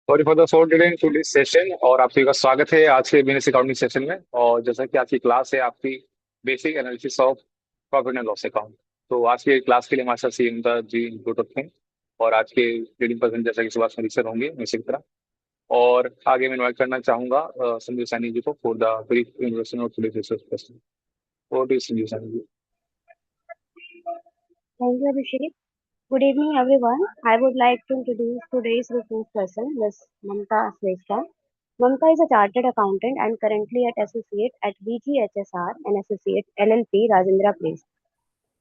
Sorry for the short delay in to this session. और आप सभी का स्वागत है आज के बिजनेस अकाउंटिंग सेशन में। और जैसा कि आज की क्लास है आपकी basic analysis of profit and loss account. तो आज की क्लास के लिए हमारे साथ सी इमता जी गुड हैं। और आज के लीडिंग पर्सन जैसा कि सुभाष मलिक सर होंगे हमेशा की तरह। और आगे मैं इन्वाइट करना चाहूंगा संजय सैनी जी को for the brief introduction of today's research person. Over to Sanjay Saini ji. Thank you, Abhishek. Good evening, everyone. I would like to introduce today's resource person, Ms. Mamta Shrestha. Mamta is a chartered accountant and currently at associate at VGHSR and associate LLP Rajendra Place,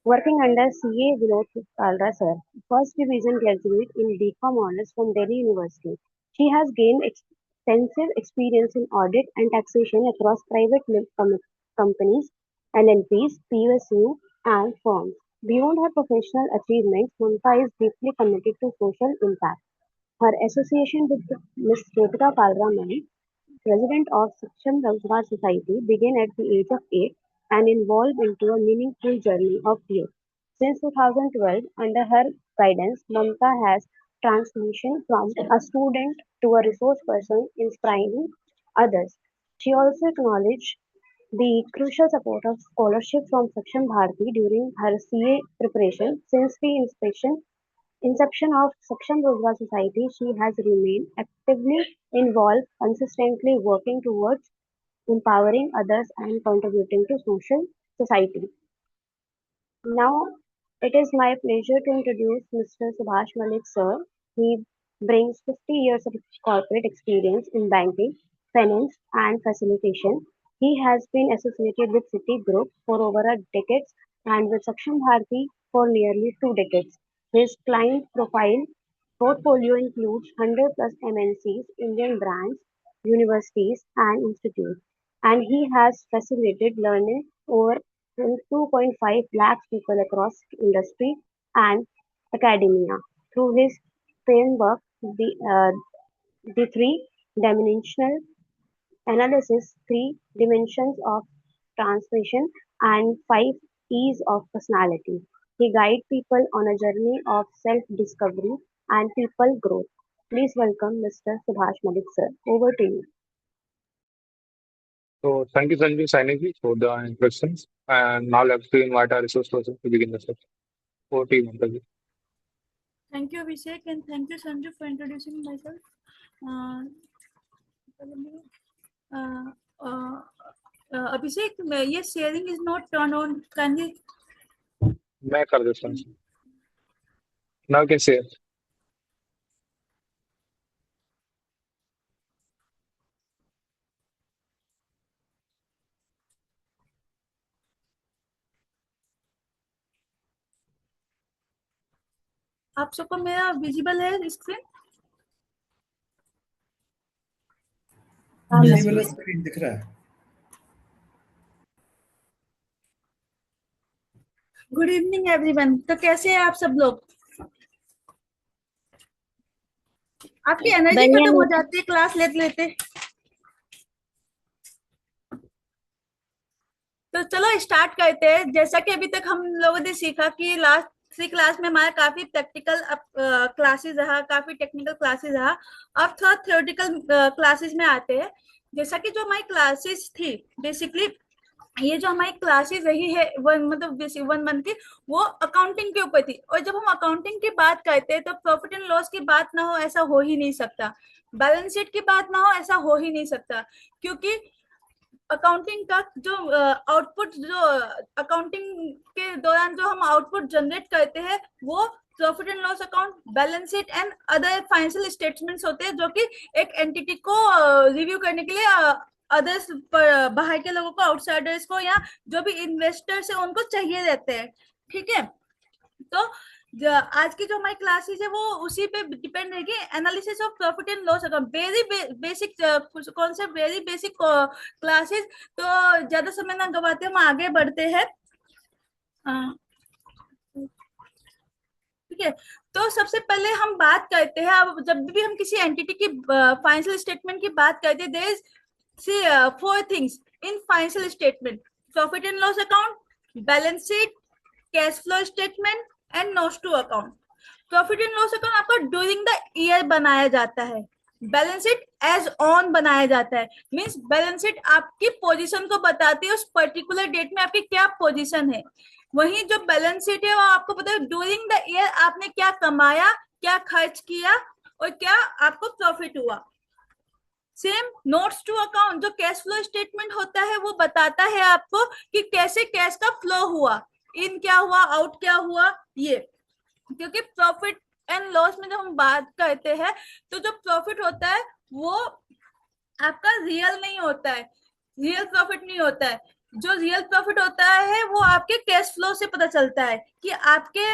working under CA Vinod Kalra sir. First division graduate in BCom honors from Delhi University. She has gained extensive experience in audit and taxation across private companies, LLPs, PSU, and firms. Beyond her professional achievements, Mamta is deeply committed to social impact. Her association with Ms. Jyotika Kalra, president of Saksham Rozgar Society, began at the age of 8 and evolved into a meaningful journey of youth. Since 2012, under her guidance, Mamta has transitioned from a student to a resource person inspiring others. She also acknowledged the crucial support of scholarship from Saksham Bharati during her CA preparation. Since the inception of Saksham Rozgar Society, she has remained actively involved, consistently working towards empowering others and contributing to social society. Now, it is my pleasure to introduce Mr. Subhash Malik sir. He brings 50 years of corporate experience in banking, finance, and facilitation. He has been associated with Citigroup for over a decade and with Saksham Bharti for nearly 2 decades. His client profile portfolio includes 100 plus MNCs, Indian brands, universities, and institutes, and he has facilitated learning over 2.5 lakhs people across industry and academia. Through his framework, the three-dimensional analysis, three dimensions of transmission, and five E's of personality. He guides people on a journey of self-discovery and people growth. Please welcome Mr. Subhash Malik sir. Over to you. So thank you, Sanjay Sainik ji, for the introductions. And now let's invite our resource person to begin the session. Over to you, Mamta ji. Thank you, Abhishek, and thank you, Sanju, for introducing myself. Uh, uh, uh, Abhishek, yes, sharing is not turned on. Can you? मैं कर देता हूँ। Now you can say it. आप सबको मेरा visible है screen? Visible screen दिख रहा है। Good evening everyone. तो कैसे हैं आप सब लोग? आपकी एनर्जी खत्म हो जाती है क्लास लेते लेते। तो चलो स्टार्ट करते हैं। जैसा कि अभी तक हम लोगों ने सीखा कि लास्ट 3 क्लास में हमारा काफी प्रैक्टिकल क्लासेस रहा, काफी टेक्निकल क्लासेस रहा। अब थोड़ा थ्योरेटिकल क्लासेस में आते हैं। जैसा कि जो हमारी क्लासेस थी, बेसिकली ये जो हमारी क्लासेस रही है मतलब 1 मंथ की, वो अकाउंटिंग के ऊपर थी। और जब हम अकाउंटिंग की बात करते हैं तो प्रॉफिट एंड लॉस की बात ना हो ऐसा हो ही नहीं सकता, बैलेंस शीट की बात ना हो ऐसा हो ही नहीं सकता, क्योंकि अकाउंटिंग का जो आउटपुट, जो अकाउंटिंग के दौरान जो हम आउटपुट जनरेट करते हैं, वो profit and loss account, balance sheet and other financial statements होते हैं, जो कि एक एंटिटी को रिव्यू करने के लिए अदर्स बाहर के लोगों को, आउटसाइडर्स को, या जो भी इन्वेस्टर्स है उनको चाहिए रहते हैं। ठीक है, तो आज की जो हमारी क्लासेस है वो उसी पे डिपेंड रहेगी। Analysis of profit and loss account, very basic concept, very basic classes. तो ज्यादा समय ना गवाते हम आगे बढ़ते हैं। ठीक है, तो सबसे पहले हम बात करते हैं, अब जब भी हम किसी एंटिटी की फाइनेंशियल स्टेटमेंट की बात करते हैं, there is 4 things in financial statement: profit and loss account, balance sheet, cash flow statement and notes to account. Profit and loss account आपका ड्यूरिंग द ईयर बनाया जाता है। बैलेंस शीट एज ऑन बनाया जाता है। मींस बैलेंस शीट आपकी position को बताती है, उस पर्टिकुलर डेट में आपकी क्या पोजीशन है। वहीं जो बैलेंस शीट है वो आपको पता है ड्यूरिंग द ईयर आपने क्या कमाया, क्या खर्च किया और क्या आपको प्रॉफिट हुआ। सेम नोट्स टू अकाउंट जो कैश फ्लो स्टेटमेंट होता है वो बताता है आपको कि कैसे कैश का फ्लो हुआ, इन क्या हुआ, आउट क्या हुआ। ये क्योंकि प्रॉफिट एंड लॉस में जब हम बात करते हैं तो जो प्रॉफिट होता है वो आपका रियल नहीं होता है, रियल प्रॉफिट नहीं होता है। जो रियल प्रॉफिट होता है वो आपके कैश फ्लो से पता चलता है कि आपके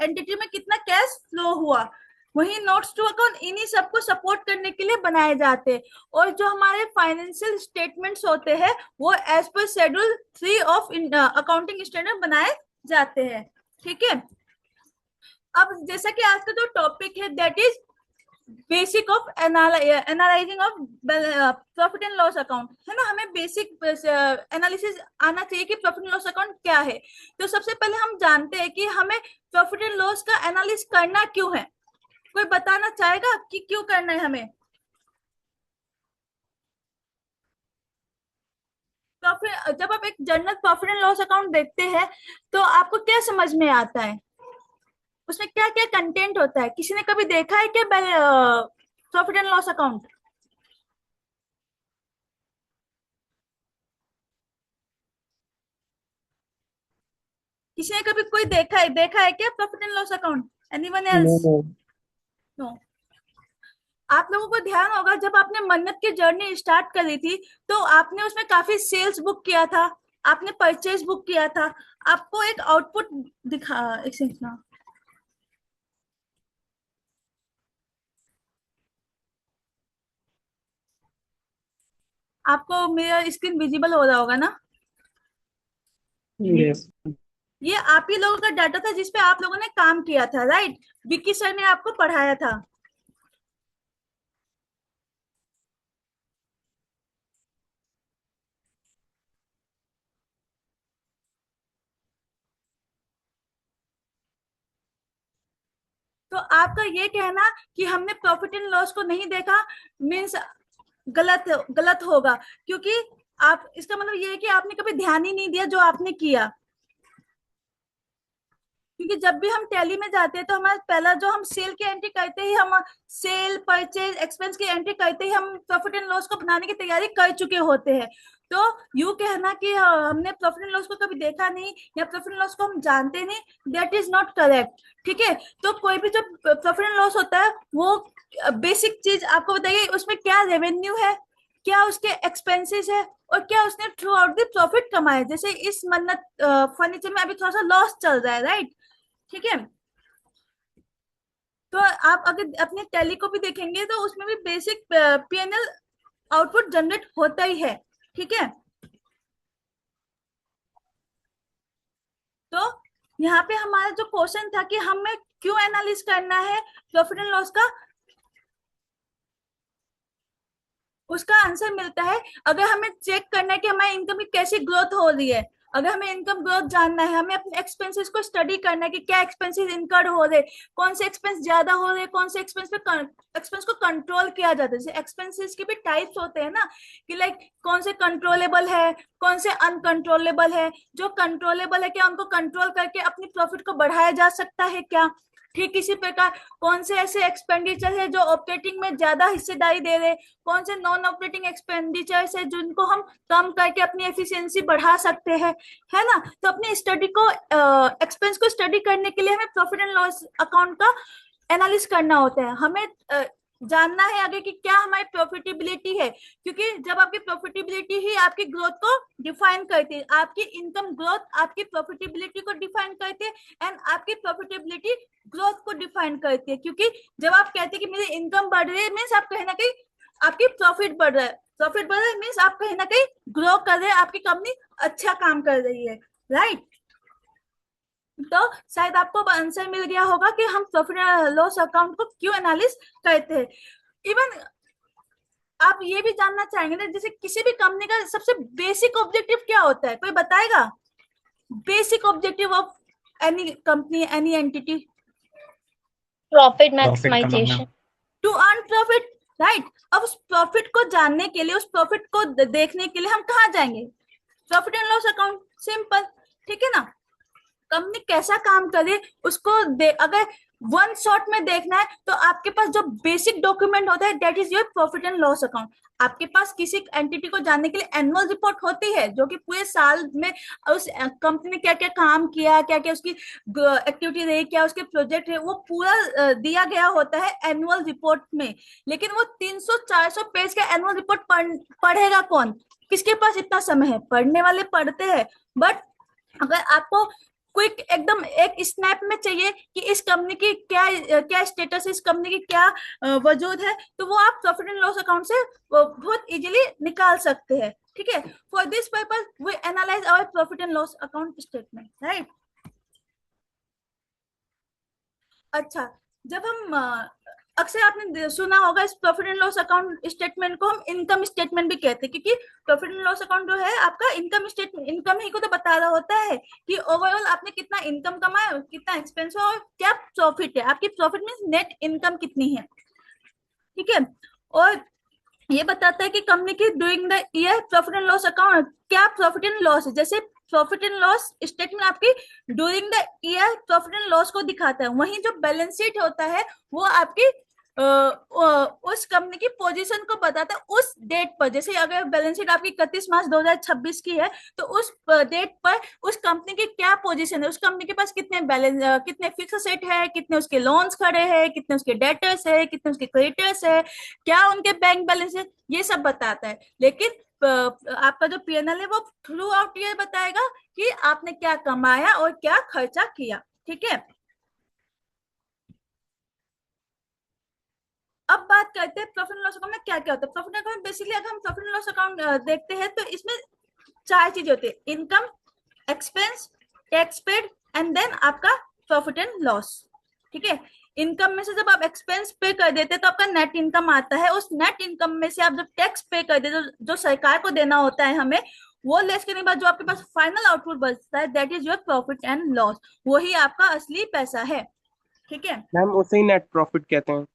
एंटिटी में कितना कैश फ्लो हुआ। वही नोट्स टू अकाउंट इन्हीं सबको सपोर्ट करने के लिए बनाए जाते हैं। और जो हमारे फाइनेंशियल स्टेटमेंट्स होते हैं वो as per schedule 3 of accounting standard बनाए जाते हैं। ठीक है, अब जैसा कि आज का जो टॉपिक है that is basic of analysing of profit and loss account, है ना। हमें बेसिक एनालिसिस आना चाहिए कि प्रॉफिट एंड लॉस अकाउंट क्या है। तो सबसे पहले हम जानते हैं कि हमें प्रॉफिट एंड लॉस का एनालिसिस करना क्यों है। कोई बताना चाहेगा कि क्यों करना है हमें प्रॉफिट? जब आप एक general profit and loss account देखते हैं तो आपको क्या समझ में आता है, उसमें क्या क्या कंटेंट होता है? किसी ने कभी देखा है क्या प्रॉफिट एंड लॉस अकाउंट? किसी ने कभी कोई देखा है क्या profit and loss account? Anyone else? No, no. आप लोगों को ध्यान होगा जब आपने मन्नत की जर्नी स्टार्ट करी थी तो आपने उसमें काफी सेल्स बुक किया था, आपने परचेज बुक किया था, आपको एक आउटपुट दिखा, एक सेकंड ना। आपको मेरा स्क्रीन विजिबल हो रहा होगा ना। yes, ये आप ही लोगों का डाटा था जिसपे आप लोगों ने काम किया था, राइट? विक्की सर ने आपको पढ़ाया था। तो आपका ये कहना कि हमने प्रॉफिट एंड लॉस को नहीं देखा मीन्स गलत गलत होगा, क्योंकि आप, इसका मतलब ये है कि आपने कभी ध्यान ही नहीं दिया जो आपने किया। क्योंकि जब भी हम टैली में जाते हैं तो हमारा पहला जो हम सेल की एंट्री करते ही हम सेल परचेज एक्सपेंस की एंट्री करते ही हम प्रॉफिट एंड लॉस को बनाने की तैयारी कर चुके होते हैं। तो यू कहना कि हमने प्रॉफिट एंड लॉस को कभी देखा नहीं या प्रॉफिट एंड लॉस को हम जानते नहीं, दैट इज नॉट करेक्ट। ठीक है, तो कोई भी जो प्रॉफिट एंड लॉस होता है वो बेसिक चीज आपको बताइए, उसमें क्या रेवेन्यू है, क्या उसके एक्सपेंसेस है और क्या उसने थ्रू आउट द प्रॉफिट कमाया। जैसे इस मन्नत फर्नीचर में अभी थोड़ा सा लॉस चल रहा है, राइट? ठीक है, तो आप अगर अपने टैली को भी देखेंगे तो उसमें भी बेसिक पीएनएल आउटपुट जनरेट होता ही है। ठीक है, तो यहाँ पे हमारा जो क्वेश्चन था कि हमें क्यों एनालिस करना है प्रॉफिट एंड लॉस का, उसका आंसर मिलता है अगर हमें चेक करना है कि हमारी इनकम की कैसी ग्रोथ हो रही है। अगर हमें इनकम ग्रोथ जानना है, हमें अपने एक्सपेंसेस को स्टडी करना है कि क्या एक्सपेंसेस इनकर्ड हो रहे, कौन से एक्सपेंस ज्यादा हो रहे, कौन से एक्सपेंस को कंट्रोल किया जाता है। जैसे एक्सपेंसेस के भी टाइप्स होते हैं ना कि लाइक कौन से कंट्रोलेबल है, कौन से अनकंट्रोलेबल है। जो कंट्रोलेबल है क्या उनको कंट्रोल करके अपनी प्रॉफिट को बढ़ाया जा सकता है क्या। ठीक इसी प्रकार कौन से ऐसे एक्सपेंडिचर है जो ऑपरेटिंग में ज्यादा हिस्सेदारी दे रहे, कौन से नॉन ऑपरेटिंग एक्सपेंडिचर्स है जिनको हम कम करके अपनी एफिशिएंसी बढ़ा सकते हैं, है ना। तो अपनी स्टडी को एक्सपेंस को स्टडी करने के लिए हमें प्रॉफिट एंड लॉस अकाउंट का एनालिसिस करना होता है। हमें जानना है आगे कि क्या हमारी प्रॉफिटेबिलिटी है, क्योंकि जब आपकी प्रॉफिटेबिलिटी ही आपकी ग्रोथ को डिफाइन करती है, आपकी इनकम ग्रोथ आपकी प्रॉफिटेबिलिटी को डिफाइन करती है एंड आपकी प्रॉफिटेबिलिटी ग्रोथ को डिफाइन करती है। क्योंकि जब आप कहते हैं कि मेरी इनकम बढ़ रही है मीन्स आप कहीं ना कहीं आपकी प्रॉफिट बढ़ रहा है, प्रॉफिट बढ़ रहा है मीन्स आप कहीं ना कहीं ग्रो कर रहे हैं, आपकी कंपनी अच्छा काम कर रही है, राइट? तो शायद आपको आंसर मिल गया होगा कि हम प्रॉफिट एंड लॉस अकाउंट को क्यों एनालिस करते हैं। इवन आप ये भी जानना चाहेंगे ना जैसे किसी भी कंपनी का सबसे बेसिक ऑब्जेक्टिव क्या होता है, कोई बताएगा? Basic objective of any company, any entity? profit profit maximization. कमाना टू अर्न प्रॉफिट, राइट। अब उस प्रॉफिट को जानने के लिए, उस प्रॉफिट को देखने के लिए हम कहाँ जाएंगे? Profit and loss account, simple, ठीक है ना। कंपनी कैसा काम करे उसको अगर वन शॉट में देखना है तो आपके पास जो बेसिक डॉक्यूमेंट होता है that is your profit and loss account. आपके पास किसी एंटिटी को जानने के लिए एनुअल रिपोर्ट होती है जो कि पूरे साल में उस कंपनी ने क्या क्या काम किया, क्या क्या उसकी एक्टिविटी रही, क्या उसके प्रोजेक्ट है, वो पूरा दिया गया होता है एनुअल रिपोर्ट में। लेकिन वो 300-400 पेज का एनुअल रिपोर्ट पढ़ेगा कौन? किसके पास इतना समय है? पढ़ने वाले पढ़ते हैं, बट अगर आपको क्विक एकदम एक स्नैप में चाहिए कि इस कंपनी की क्या क्या स्टेटस है, इस कंपनी की क्या वजूद है, तो वो आप प्रॉफिट एंड लॉस अकाउंट से बहुत इजीली निकाल सकते हैं, ठीक है। For this purpose we analyse our profit and loss account statement, right. अच्छा, जब हम अक्सर आपने सुना होगा इस profit and loss account statement को हम इनकम स्टेटमेंट भी कहते हैं, क्योंकि प्रॉफिट एंड लॉस अकाउंट जो है आपका इनकम स्टेटमेंट, इनकम ही को तो बता रहा होता है कि ओवरऑल आपने कितना इनकम कमाया, कितना एक्सपेंस हुआ और क्या प्रॉफिट है। आपकी प्रॉफिट मीन्स नेट इनकम कितनी है, ठीक है। और ये बताता है कि कंपनी की during the year profit and loss account, क्या प्रॉफिट एंड लॉस है। जैसे प्रॉफिट एंड लॉस स्टेटमेंट आपकी during the year profit and loss को दिखाता है, वहीं जो बैलेंस शीट होता है वो आपकी उस कंपनी की पोजीशन को बताता है उस डेट पर। जैसे अगर बैलेंस शीट आपकी 31 मार्च 2026 की है तो उस डेट पर उस कंपनी की क्या पोजीशन है, उस कंपनी के पास कितने बैलेंस, कितने फिक्स सेट है, कितने उसके लोन्स खड़े हैं, कितने उसके डेटर्स है, कितने उसके क्रेडिटर्स है, क्या उनके बैंक बैलेंस है, ये सब बताता है। लेकिन आपका जो पीएनएल है वो थ्रू आउट ईयर बताएगा कि आपने क्या कमाया और क्या खर्चा किया, ठीक है। अब बात करते हैं प्रॉफिट एंड लॉस अकाउंट में क्या क्या होता है। प्रॉफिट अकाउंट बेसिकली अगर हम प्रॉफिट एंड लॉस अकाउंट देखते हैं तो इसमें चार चीजें होती है, income, expense, tax paid and then आपका प्रॉफिट एंड लॉस, ठीक है। इनकम में से जब आप एक्सपेंस पे कर देते तो आपका नेट इनकम आता है। उस नेट इनकम में से आप जब टैक्स पे कर देते जो सरकार को देना होता है हमें, वो लेस करने के बाद जो आपके पास फाइनल आउटपुट बचता है that is your profit and loss, वही आपका असली पैसा है, ठीक है। मैम उसे ही नेट प्रॉफिट कहते हैं।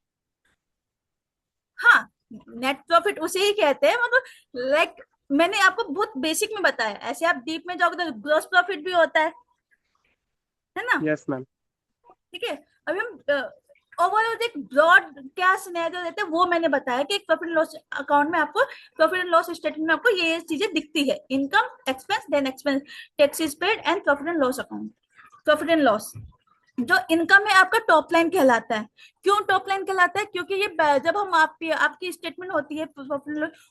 हाँ, नेट प्रॉफिट उसे ही कहते हैं, मतलब लाइक मैंने आपको बहुत बेसिक में बताया, ऐसे आप डीप में जाओगे तो ग्रॉस प्रॉफिट भी होता है ना। Yes ma'am. ठीक है, अभी हम ओवरऑल एक ब्रॉड क्या सिनेरियो देते हैं वो मैंने बताया कि एक प्रॉफिट एंड लॉस अकाउंट में आपको, प्रॉफिट एंड लॉस स्टेटमेंट में आपको ये चीजें दिखती है, income, expense, then expense, taxes paid and profit and loss account. Profit and loss जो इनकम है आपका टॉप लाइन कहलाता है। क्यों टॉप लाइन कहलाता है? क्योंकि ये जब हम आपकी स्टेटमेंट होती है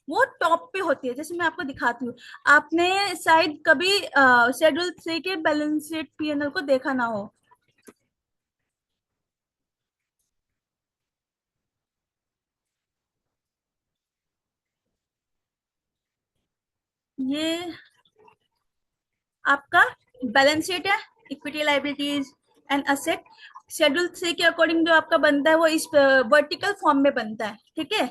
वो टॉप पे होती है। जैसे मैं आपको दिखाती हूँ, आपने शायद कभी शेड्यूल 3 के बैलेंस शीट पीएनएल को देखा ना हो। ये आपका बैलेंस शीट है, equity, liabilities and asset. Schedule 3 के अकॉर्डिंग जो आपका बनता है वो इस वर्टिकल फॉर्म में बनता है, ठीक है।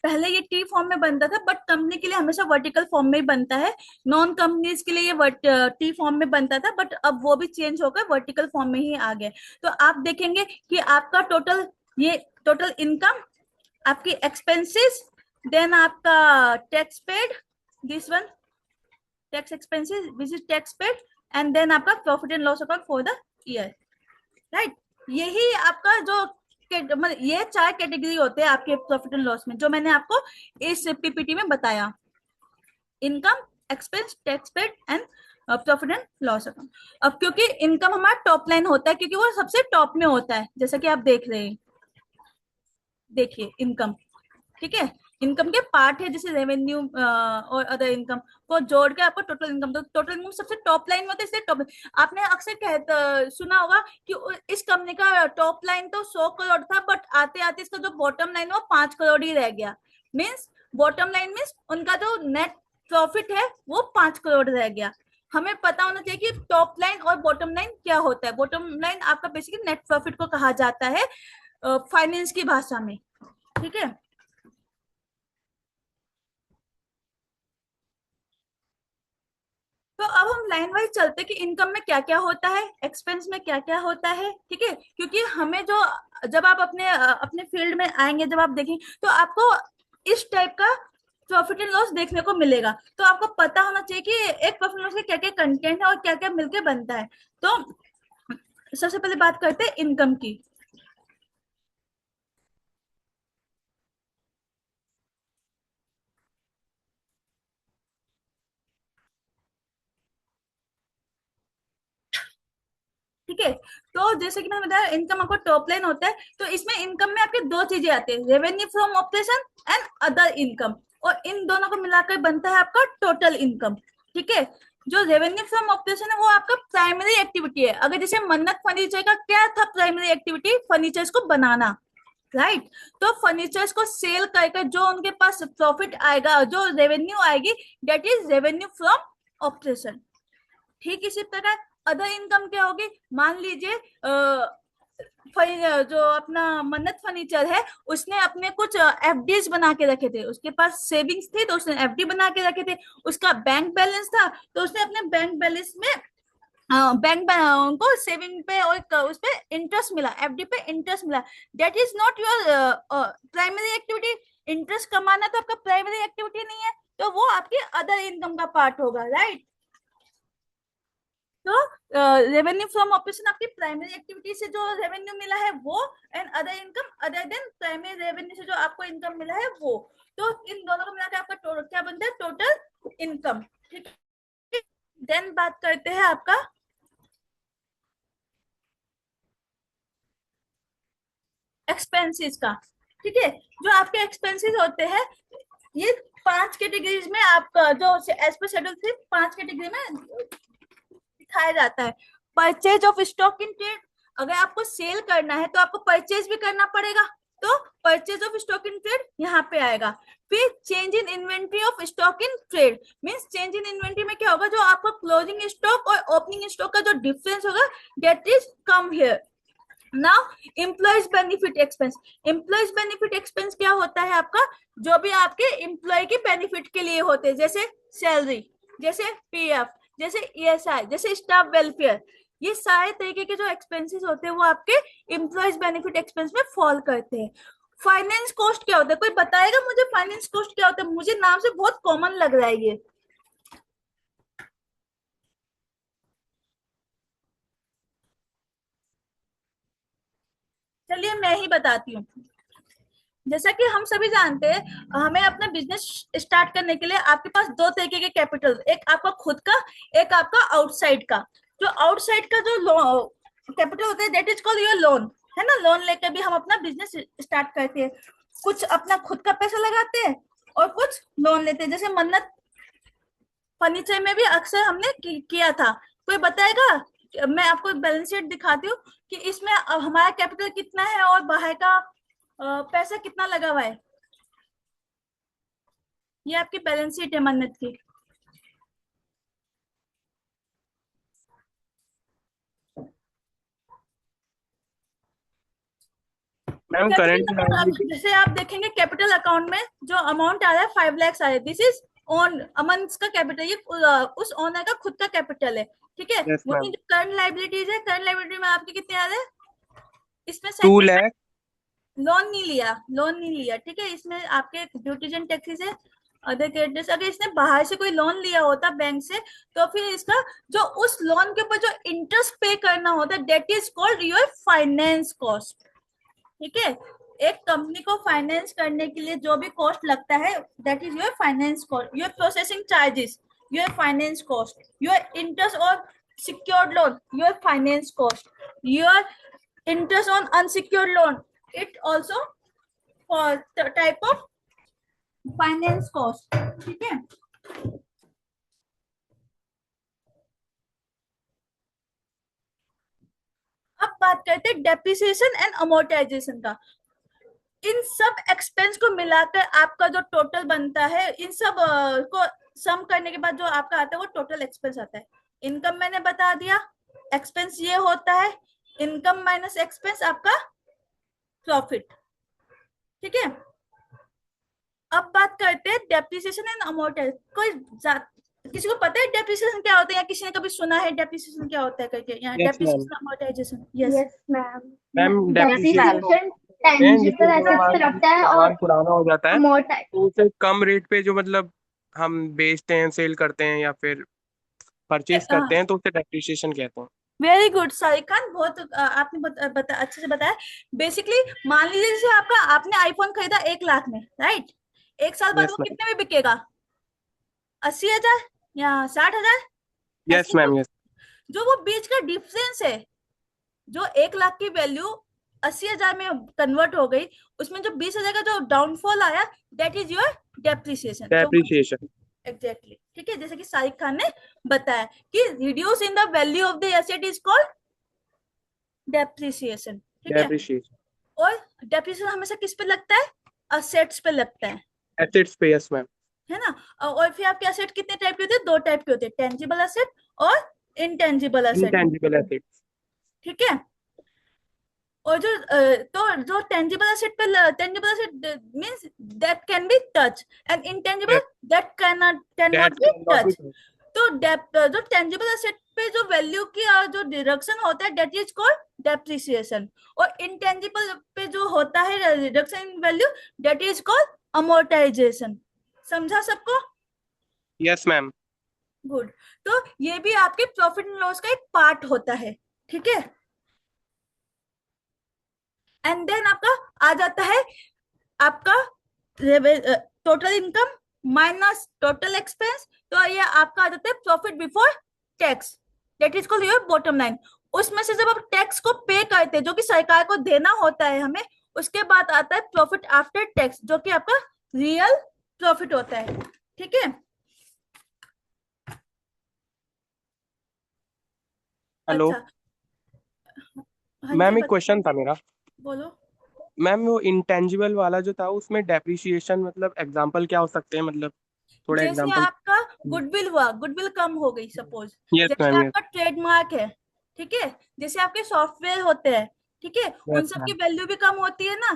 पहले ये टी फॉर्म में बनता था बट कंपनी के लिए हमेशा वर्टिकल फॉर्म में ही बनता है। नॉन कंपनीज के लिए ये टी फॉर्म में बनता था बट अब वो भी चेंज होकर वर्टिकल फॉर्म में ही आ गया। तो आप देखेंगे कि आपका टोटल, ये टोटल इनकम, आपकी एक्सपेंसेस, देन आपका tax paid, this one tax expenses which is tax paid, and then आपका profit and loss account for the year, right. यही आपका जो मतलब ये चार कैटेगरी होते हैं आपके प्रॉफिट एंड लॉस में जो मैंने आपको इस पीपीटी में बताया, income, expense, tax paid and profit and loss account. अब क्योंकि इनकम हमारा टॉप लाइन होता है क्योंकि वो सबसे टॉप में होता है, जैसा कि आप देख रहे हैं, देखिए इनकम, ठीक है। इनकम के पार्ट है जैसे रेवेन्यू और अदर इनकम को जोड़ के आपको टोटल इनकम, तो टोटल इनकम सबसे टॉप लाइन में होता है, इसलिए टॉप। आपने अक्सर सुना होगा कि इस कंपनी का टॉप लाइन तो 100 करोड़ था बट आते आते इसका जो बॉटम लाइन है वो 5 करोड़ ही रह गया। मीन्स बॉटम लाइन मीन्स उनका जो नेट प्रॉफिट है वो 5 करोड़ रह गया। हमें पता होना चाहिए कि टॉप लाइन और बॉटम लाइन क्या होता है। बॉटम लाइन आपका बेसिकली नेट प्रॉफिट को कहा जाता है फाइनेंस की भाषा में, ठीक है। तो अब हम लाइन वाइज चलते हैं कि इनकम में क्या क्या होता है, एक्सपेंस में क्या क्या होता है, ठीक है। क्योंकि हमें जो, जब आप अपने अपने फील्ड में आएंगे, जब आप देखेंगे तो आपको इस टाइप का प्रॉफिट एंड लॉस देखने को मिलेगा। तो आपको पता होना चाहिए कि एक प्रॉफिट लॉस के क्या क्या कंटेंट है और क्या क्या मिलके बनता है। तो सबसे पहले बात करते हैं इनकम की। ठीक है, तो जैसे कि मैंने बताया इनकम आपको टॉप लाइन होता है। तो इसमें इनकम में आपके दो चीजें आती है, revenue from operation and other income, और इन दोनों को मिलाकर बनता है आपका टोटल इनकम। ठीक है, जो रेवेन्यू फ्रॉम ऑपरेशन है वो आपका प्राइमरी एक्टिविटी है। अगर जैसे मन्नत फर्नीचर का क्या था प्राइमरी एक्टिविटी, फर्नीचर्स को बनाना, राइट। तो फर्नीचर्स को सेल करके जो उनके पास प्रॉफिट आएगा, जो रेवेन्यू आएगी, that is revenue from operation. ठीक इसी प्रकार अदर इनकम क्या होगी, मान लीजिए जो अपना मन्नत फर्नीचर है, उसने अपने कुछ एफडीज बना के रखे थे, उसके पास सेविंग्स थी तो उसने एफडी बना के रखे थे, उसका बैंक बैलेंस था तो उसने अपने बैंक बैलेंस में बैंक उनको सेविंग पे और उस पे इंटरेस्ट मिला, एफडी पे इंटरेस्ट मिला। That is not your primary activity. Interest कमाना तो आपका प्राइमरी एक्टिविटी नहीं है, तो वो आपकी अदर इनकम का पार्ट होगा, राइट। तो रेवेन्यू फ्रॉम ऑपरेशन आपकी प्राइमरी एक्टिविटी से जो रेवेन्यू मिला है वो, and other income other than primary revenue से जो आपको इनकम मिला है वो। तो इन दोनों को मिलाकर आपका क्या बनता है, टोटल इनकम। ठीक है, देन बात करते हैं आपका एक्सपेंसेस का। ठीक है, जो आपके एक्सपेंसेस होते हैं ये 5 कैटेगरीज में आपका जो एज पर शेड्यूल 3 5 कैटेगरी में दिखाया जाता है। Purchase of stock in trade, अगर आपको सेल करना है तो आपको परचेज भी करना पड़ेगा, तो purchase of stock in trade यहाँ पे आएगा। फिर change in inventory of stock in trade, means change in inventory में क्या होगा, जो आपका क्लोजिंग स्टॉक और ओपनिंग स्टॉक का जो डिफरेंस होगा, that is come here. Now employees benefit expense, employees benefit expense क्या होता है आपका, जो भी आपके एम्प्लॉय के बेनिफिट के लिए होते हैं, जैसे सैलरी, जैसे पीएफ, जैसे ईएसआई, जैसे स्टाफ वेलफेयर, ये सारे तरीके के जो एक्सपेंसेस होते हैं वो आपके एम्प्लॉयज बेनिफिट एक्सपेंस में फॉल करते हैं। फाइनेंस कॉस्ट क्या होता है, कोई बताएगा मुझे फाइनेंस कॉस्ट क्या होता है? मुझे नाम से बहुत कॉमन लग रहा है ये। चलिए मैं ही बताती हूँ। जैसा कि हम सभी जानते हैं, हमें अपना बिजनेस स्टार्ट करने के लिए आपके पास दो तरीके के कैपिटल, एक आपका खुद का, एक आपका आउटसाइड का। जो आउटसाइड का जो कैपिटल होता है that is called your loan, है ना। लोन लेकर भी हम अपना बिजनेस स्टार्ट करते हैं, कुछ अपना खुद का पैसा लगाते हैं और कुछ लोन लेते हैं। जैसे मन्नत फर्नीचर में भी अक्सर हमने किया था। कोई बताएगा? मैं आपको बैलेंस शीट दिखाती हूँ कि इसमें हमारा कैपिटल कितना है और बाहर का पैसा कितना लगा हुआ है। ये आपकी बैलेंस शीट है मन्नत की। Ma'am current liability. जैसे आप देखेंगे कैपिटल अकाउंट में जो अमाउंट आ रहा है 5 लाख आ रहा है, दिस इज ओन अमन का कैपिटल, ये उस ओनर का खुद का कैपिटल है। ठीक है, यस वही मैम। जो करंट लाइबिलिटीज है, करंट लाइबिलिटी में आपके कितने आ रहे हैं? इसमें 2 लाख। लोन नहीं लिया, लोन नहीं लिया। ठीक है, इसमें आपके ड्यूटीज एंड टैक्सेस है, अदर क्रेडिटर्स। अगर इसने बाहर से कोई लोन लिया होता बैंक से, तो फिर इसका जो उस लोन के ऊपर जो इंटरेस्ट पे करना होता है that is called your finance cost. ठीक है, एक कंपनी को फाइनेंस करने के लिए जो भी कॉस्ट लगता है that is your finance cost, your processing charges, your finance cost, your interest और secured loan, your finance cost, your interest on unsecured loan, it also for the type of finance cost. ठीक है, अब बात करते हैं depreciation and amortisation का। इन सब expense को मिलाकर आपका जो टोटल बनता है, इन सब को सम करने के बाद जो आपका आता है वो टोटल एक्सपेंस आता है। इनकम मैंने बता दिया, एक्सपेंस ये होता है, इनकम माइनस एक्सपेंस आपका प्रॉफिट। ठीक है, अब बात करते हैं डेप्रिसिएशन एंड अमोर्टाइजेशन। कोई किसी को पता है डेप्रिसिएशन क्या होता है, या किसी ने कभी सुना है डेप्रिसिएशन क्या होता है करके? यहाँ yes ma'am. Depreciation amortisation, yes. Yes ma'am. Ma'am depreciation depreciation हैं जिससे टेंजिबल मतलब एसेट्स हमारा पे लगता है सामान और पुराना हो जाता है अमोर्टाइज। तो उसे कम रेट पे जो मतलब हम बेचते हैं, सेल करते हैं या फिर परचेज करते हैं तो उसे डेप्रिसिएशन कहते हैं। वेरी गुड सारिक खान, बहुत आपने अच्छे से बताया। बेसिकली मान लीजिए जैसे आपने आईफोन खरीदा 1 लाख में, राइट? 1 साल बाद यस वो मैम। कितने में बिकेगा? 80,000 या 60,000? यस ऐसे मैम। कुछ। यस। जो वो बीच का डिफरेंस है, जो 1 लाख की वैल्यू 80,000 में कन्वर्ट हो गई, उसमें जो 20,000 का जो डाउनफॉल आया, दैट इज योर डेप्रिसिएशन। जो डेप्रिसिएशन। एग्जैक्टली, ठीक है, जैसे कि सारिक खान ने बताया कि reduce in the value of the asset is called depreciation, ठीक है। डेप्रिसिएशन। और डेप्रिसिएशन हमेशा किस पे लगता है? असेट्स पे लगता एसेट्स पे। Yes ma'am. है ना? और फिर आपके असेट कितने टाइप के होते हैं? 2 टाइप के होते हैं, टेंजिबल असेट और इनटेंजिबल असेट, इंटेंजिबल एसेट्स। ठीक है। और जो tangible asset means that can be touch, and intangible yes. That can that not be can not be. Touch. तो जो टेंजिबल असेट पे जो वैल्यू की जो डिडक्शन होता है, दैट इज कॉल्ड डेप्रिसिएशन। और इंटेंजिबल पे जो होता है reduction in value, that is called amortisation. समझा सबको? Yes ma'am. गुड। तो ये भी आपके प्रॉफिट एंड लॉस का एक पार्ट होता है, ठीक है। एंड देन आपका आ जाता है आपका total income minus total expense. तो ये आपका आ जाता है profit before tax, that is called your bottom line. उसमें से जब आप टैक्स को पे करते हैं, जो कि सरकार को देना होता है हमें, उसके बाद आता है प्रॉफिट आफ्टर टैक्स, जो कि आपका रियल प्रॉफिट होता है, ठीक है। हेलो अच्छा, हाँ जी, मैम, एक क्वेश्चन था मेरा। बोलो। मैम वो इंटेंजिबल वाला जो था उसमें डेप्रिसिएशन मतलब एग्जांपल क्या हो सकते हैं, मतलब थोड़ा जैसे एग्जांपल। आपका गुडविल हुआ, गुडविल कम हो गई सपोज। यस जैसे मैम। यस। आपका ट्रेडमार्क है, ठीक है। जैसे आपके सॉफ्टवेयर होते हैं, ठीक है, उन यस सब की मैम। वैल्यू भी कम होती है ना,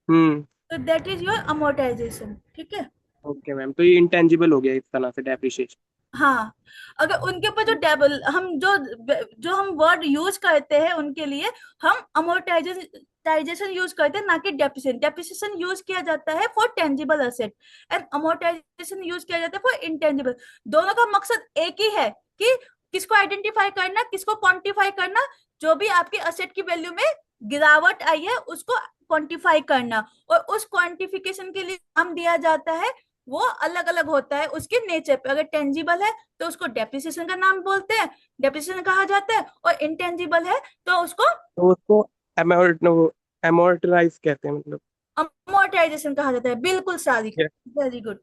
हम्म। तो दैट इज योर अमोर्टाइजेशन, ठीक है। ओके मैम, तो ये इंटेंजिबल हो गया इस तरह से डेप्रिसिएशन। हाँ, अगर उनके ऊपर जो डेबल हम जो हम वर्ड यूज करते हैं उनके लिए, हम अमोर्टाइजेशन यूज करते हैं, ना कि डेप्रिसिएशन। डेप्रिसिएशन यूज किया जाता है for tangible asset, and amortisation use किया जाता है फॉर इंटेंजिबल। दोनों का मकसद एक ही है कि किसको आइडेंटिफाई करना, किसको क्वांटिफाई करना। जो भी आपकी असेट की वैल्यू में गिरावट आई है, उसको क्वांटिफाई करना, और उस क्वांटिफिकेशन के लिए नाम दिया जाता है, वो अलग अलग होता है उसके नेचर पे। अगर टेंजिबल है तो उसको डेप्रिसिएशन का नाम बोलते हैं, डेप्रिसिएशन कहा जाता है, और इंटेंजिबल है तो उसको तो उसको एमोर्टाइज कहते हैं मतलब। अमोर्टाइजेशन कहा जाता है। बिल्कुल सारी, Yes. Very good.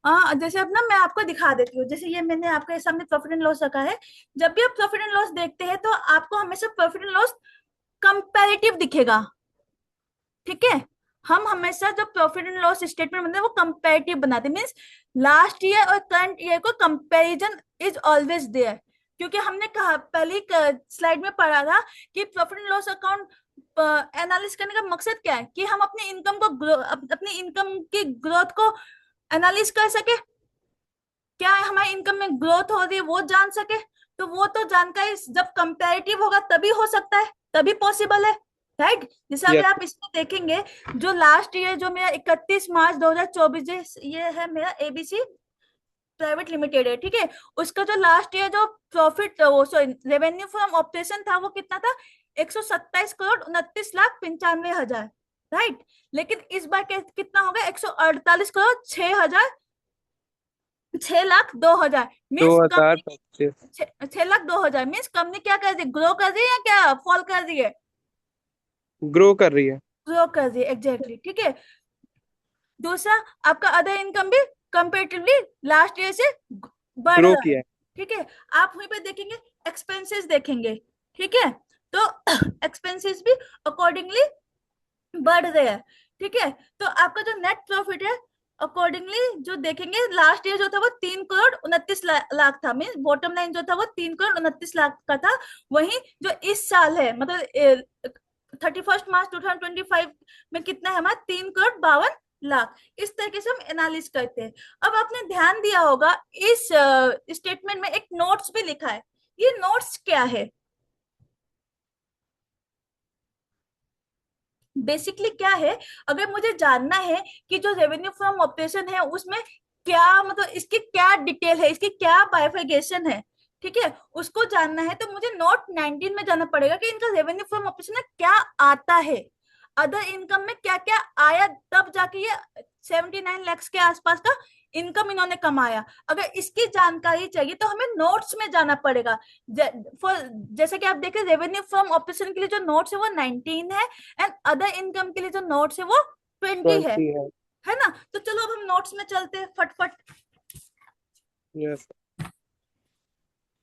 हाँ, जैसे अब ना मैं आपको दिखा देती हूँ। जैसे ये मैंने आपके सामने प्रॉफिट एंड लॉस रखा है। जब भी आप प्रॉफिट एंड लॉस देखते हैं तो आपको हमेशा प्रॉफिट एंड लॉस कंपैरेटिव दिखेगा, ठीक है। हम हमेशा जो प्रॉफिट एंड लॉस स्टेटमेंट बनते हैं वो कंपैरेटिव बनाते हैं, मींस लास्ट ईयर और करंट ईयर को कंपैरिजन इज ऑलवेज देयर। क्योंकि हमने कहा पहली स्लाइड में पढ़ा था कि profit and loss account analysis करने का मकसद क्या है? कि हम अपनी इनकम को अपनी इनकम की ग्रोथ को एनालिसिस कर सके, क्या है हमारी इनकम में ग्रोथ हो रही है वो जान सके। तो वो तो जानकारी जब कंपैरेटिव होगा तभी हो सकता है, तभी पॉसिबल है, राइट। जैसे अगर Yes. आप इसमें देखेंगे, जो लास्ट ईयर जो मेरा 31 मार्च 2024 ये है मेरा एबीसी प्राइवेट लिमिटेड है, ठीक है। उसका जो लास्ट ईयर जो प्रॉफिट वो सॉरी रेवेन्यू फ्रॉम ऑपरेशन था, वो कितना था? 127 करोड़ 29 लाख 95 हजार, राइट। लेकिन इस बार कितना होगा? 148 करोड़ 6 लाख 2 हजार, मीन्स कंपनी 2025। 6 लाख 2 हजार। मीन्स कंपनी क्या कर रही है? ग्रो कर रही है या क्या फॉल कर रही है? ग्रो कर रही है। ग्रो कर रही है, एग्जैक्टली, ठीक है। दूसरा, आपका अदर इनकम भी कंपेरेटिवली लास्ट ईयर से बढ़ ग्रो रहा है, किया है। ठीक है। आप वहीं पे देखेंगे, एक्सपेंसेस देखेंगे, ठीक है। तो एक्सपेंसेस भी अकॉर्डिंगली बढ़ रहे हैं, ठीक है। तो आपका जो नेट प्रॉफिट है, अकॉर्डिंगली जो देखेंगे, लास्ट ईयर जो था वो 3 करोड़ 29 लाख था, मीन बॉटम लाइन जो था वो 3 करोड़ 29 लाख का था। वहीं जो इस साल है, मतलब 31 मार्च 2025 में कितना है हमारा? 3 करोड़ 52 लाख। इस तरीके से हम एनालिस करते हैं। अब आपने ध्यान दिया होगा इस स्टेटमेंट में एक नोट्स भी लिखा है। ये नोट्स क्या है? बेसिकली क्या है, अगर मुझे जानना है कि जो रेवेन्यू फ्रॉम ऑपरेशन है उसमें क्या मतलब इसकी क्या डिटेल है, इसकी क्या बाइफरकेशन है, ठीक है, उसको जानना है तो मुझे नोट 19 में जाना पड़ेगा कि इनका रेवेन्यू फ्रॉम ऑपरेशन में क्या आता है, अदर इनकम में क्या क्या आया, तब जाके ये 79 लाख के आसपास का इनकम इन्होंने कमाया। अगर इसकी जानकारी चाहिए तो हमें नोट्स में जाना पड़ेगा। जैसे कि आप देखें रेवेन्यू फ्रॉम ऑपरेशन के लिए जो नोट्स है वो 19 है, एंड अदर इनकम के लिए जो नोट्स है वो 20 है 20 है। है ना। तो चलो अब हम नोट्स में चलते हैं फटफट। यस।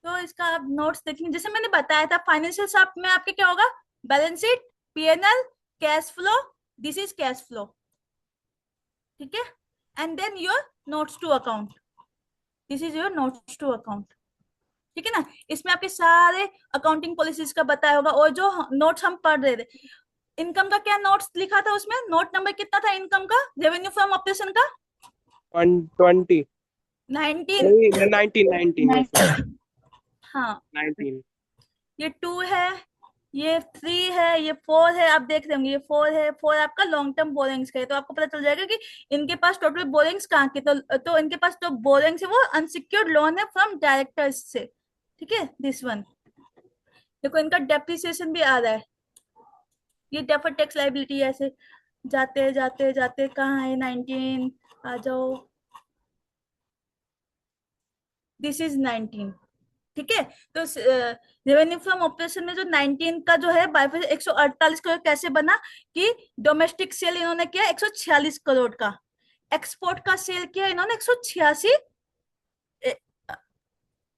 तो इसका आप नोट्स देखेंगे, जैसे मैंने बताया था फाइनेंशियल सब में आपके क्या होगा, balance sheet, PNL, cash flow, this is cash flow, ठीक है, and then your notes to account, this is your notes to account, ठीक है ना। इसमें आपके सारे अकाउंटिंग पॉलिसीज का बताया होगा। और जो नोट्स हम पढ़ रहे थे, इनकम का क्या नोट्स लिखा था उसमें, नोट नंबर कितना था इनकम का, रेवेन्यू फ्रॉम ऑपरेशन का 20 19। नहीं 19 यस हाँ, 19। ये 2 है, ये 3 है, ये 4 है, आप देख रहे होंगे ये 4 है। 4 आपका लॉन्ग टर्म बोरिंग्स का है, तो आपको पता चल जाएगा कि इनके पास टोटल बोरिंग्स कहाँ की, तो इनके पास जो बोरिंग्स है वो अनसिक्योर्ड लोन है फ्रॉम डायरेक्टर्स से, ठीक है, दिस वन। देखो इनका डेप्रिसिएशन भी आ रहा है, ये डेफर्ड टैक्स लाइबिलिटी ऐसे जाते जाते जाते कहाँ है, 19 आ जाओ, दिस इज 19, ठीक है। तो रेवेन्यू फ्रॉम ऑपरेशन में जो 19 का जो है बाय 148 करोड़ कैसे बना कि डोमेस्टिक सेल इन्होंने किया 146 करोड़ का, एक्सपोर्ट का सेल किया इन्होंने 186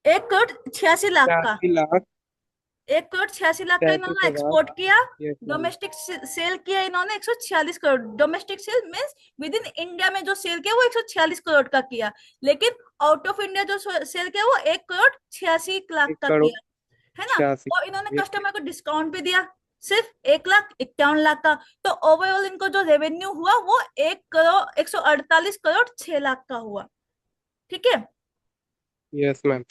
1 करोड़ 86 लाख का, 80 लाख 1 करोड़ 86 लाख का 37 इन्होंने हजार। एक्सपोर्ट किया। Yes ma'am. डोमेस्टिक सेल किया इन्होंने 146 crore, domestic sale means within India में जो सेल किया वो 146 करोड़ का किया, लेकिन आउट ऑफ इंडिया जो सेल किया वो 1 करोड़ 86 लाख 1 का करोड़ किया, है ना। 86। और इन्होंने यस। कस्टमर को डिस्काउंट भी दिया सिर्फ 1 लाख 51 लाख का। तो ओवरऑल इनको जो रेवेन्यू हुआ वो 1 करोड़ 148 करोड़ 6 लाख का हुआ, ठीक है। Yes ma'am.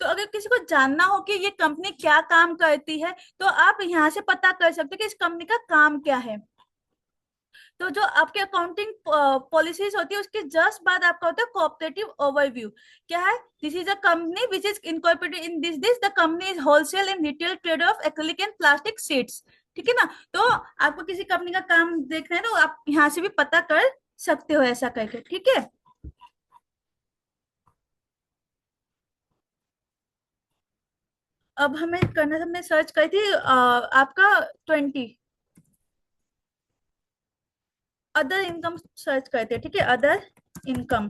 तो अगर किसी को जानना हो कि ये कंपनी क्या काम करती है तो आप यहाँ से पता कर सकते हैं कि इस कंपनी का काम क्या है। तो जो आपके अकाउंटिंग पॉलिसीज होती है उसके जस्ट बाद आपका होता है कोऑपरेटिव ओवरव्यू। क्या है, this is a company which is incorporated in this the company is wholesale and retail trader of acrylic and plastic sheets, ठीक है ना। तो आपको किसी कंपनी का काम देखना है तो आप यहाँ से भी पता कर सकते हो ऐसा करके, ठीक है। अब हमें करना था, हमने सर्च करी थी आपका 20 अदर इनकम सर्च करते हैं, ठीक है, अदर इनकम।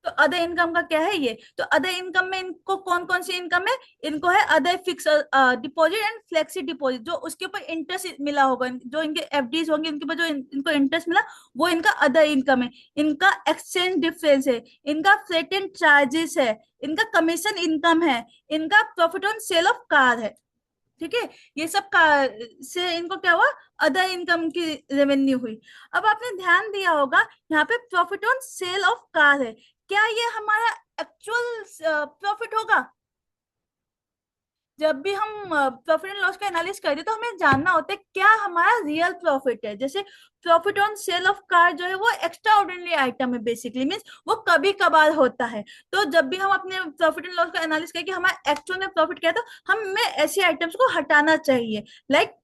तो अदर इनकम का क्या है ये, तो अदर इनकम में इनको कौन कौन सी इनकम है, इनको है other fix deposit and flexi deposit, जो उसके ऊपर इंटरेस्ट मिला होगा, जो इनके एफडीज होंगे उनके ऊपर जो इनको इंटरेस्ट मिला वो इनका अदर इनकम है। इनका एक्सचेंज डिफरेंस है, इनका फ्रेट एंड चार्जेस है, इनका कमीशन इनकम है, इनका profit on sale of car है, ठीक है। ये सब का से इनको क्या हुआ, अदर इनकम की रेवेन्यू हुई। अब आपने ध्यान दिया होगा यहाँ पे profit on sale of car है, क्या ये हमारा एक्चुअल प्रॉफिट होगा। जब भी हम प्रॉफिट एंड लॉस का एनालिसिस करते हैं तो हमें जानना होता है क्या हमारा रियल प्रॉफिट है। जैसे profit on sale of car जो है वो एक्स्ट्रा ऑर्डिनरी आइटम है, बेसिकली मीन्स वो कभी कभार होता है। तो जब भी हम अपने प्रॉफिट एंड लॉस का एनालिसिस करें कि हमारा एक्चुअल में प्रॉफिट क्या है तो हमें ऐसी आइटम्स को हटाना चाहिए। लाइक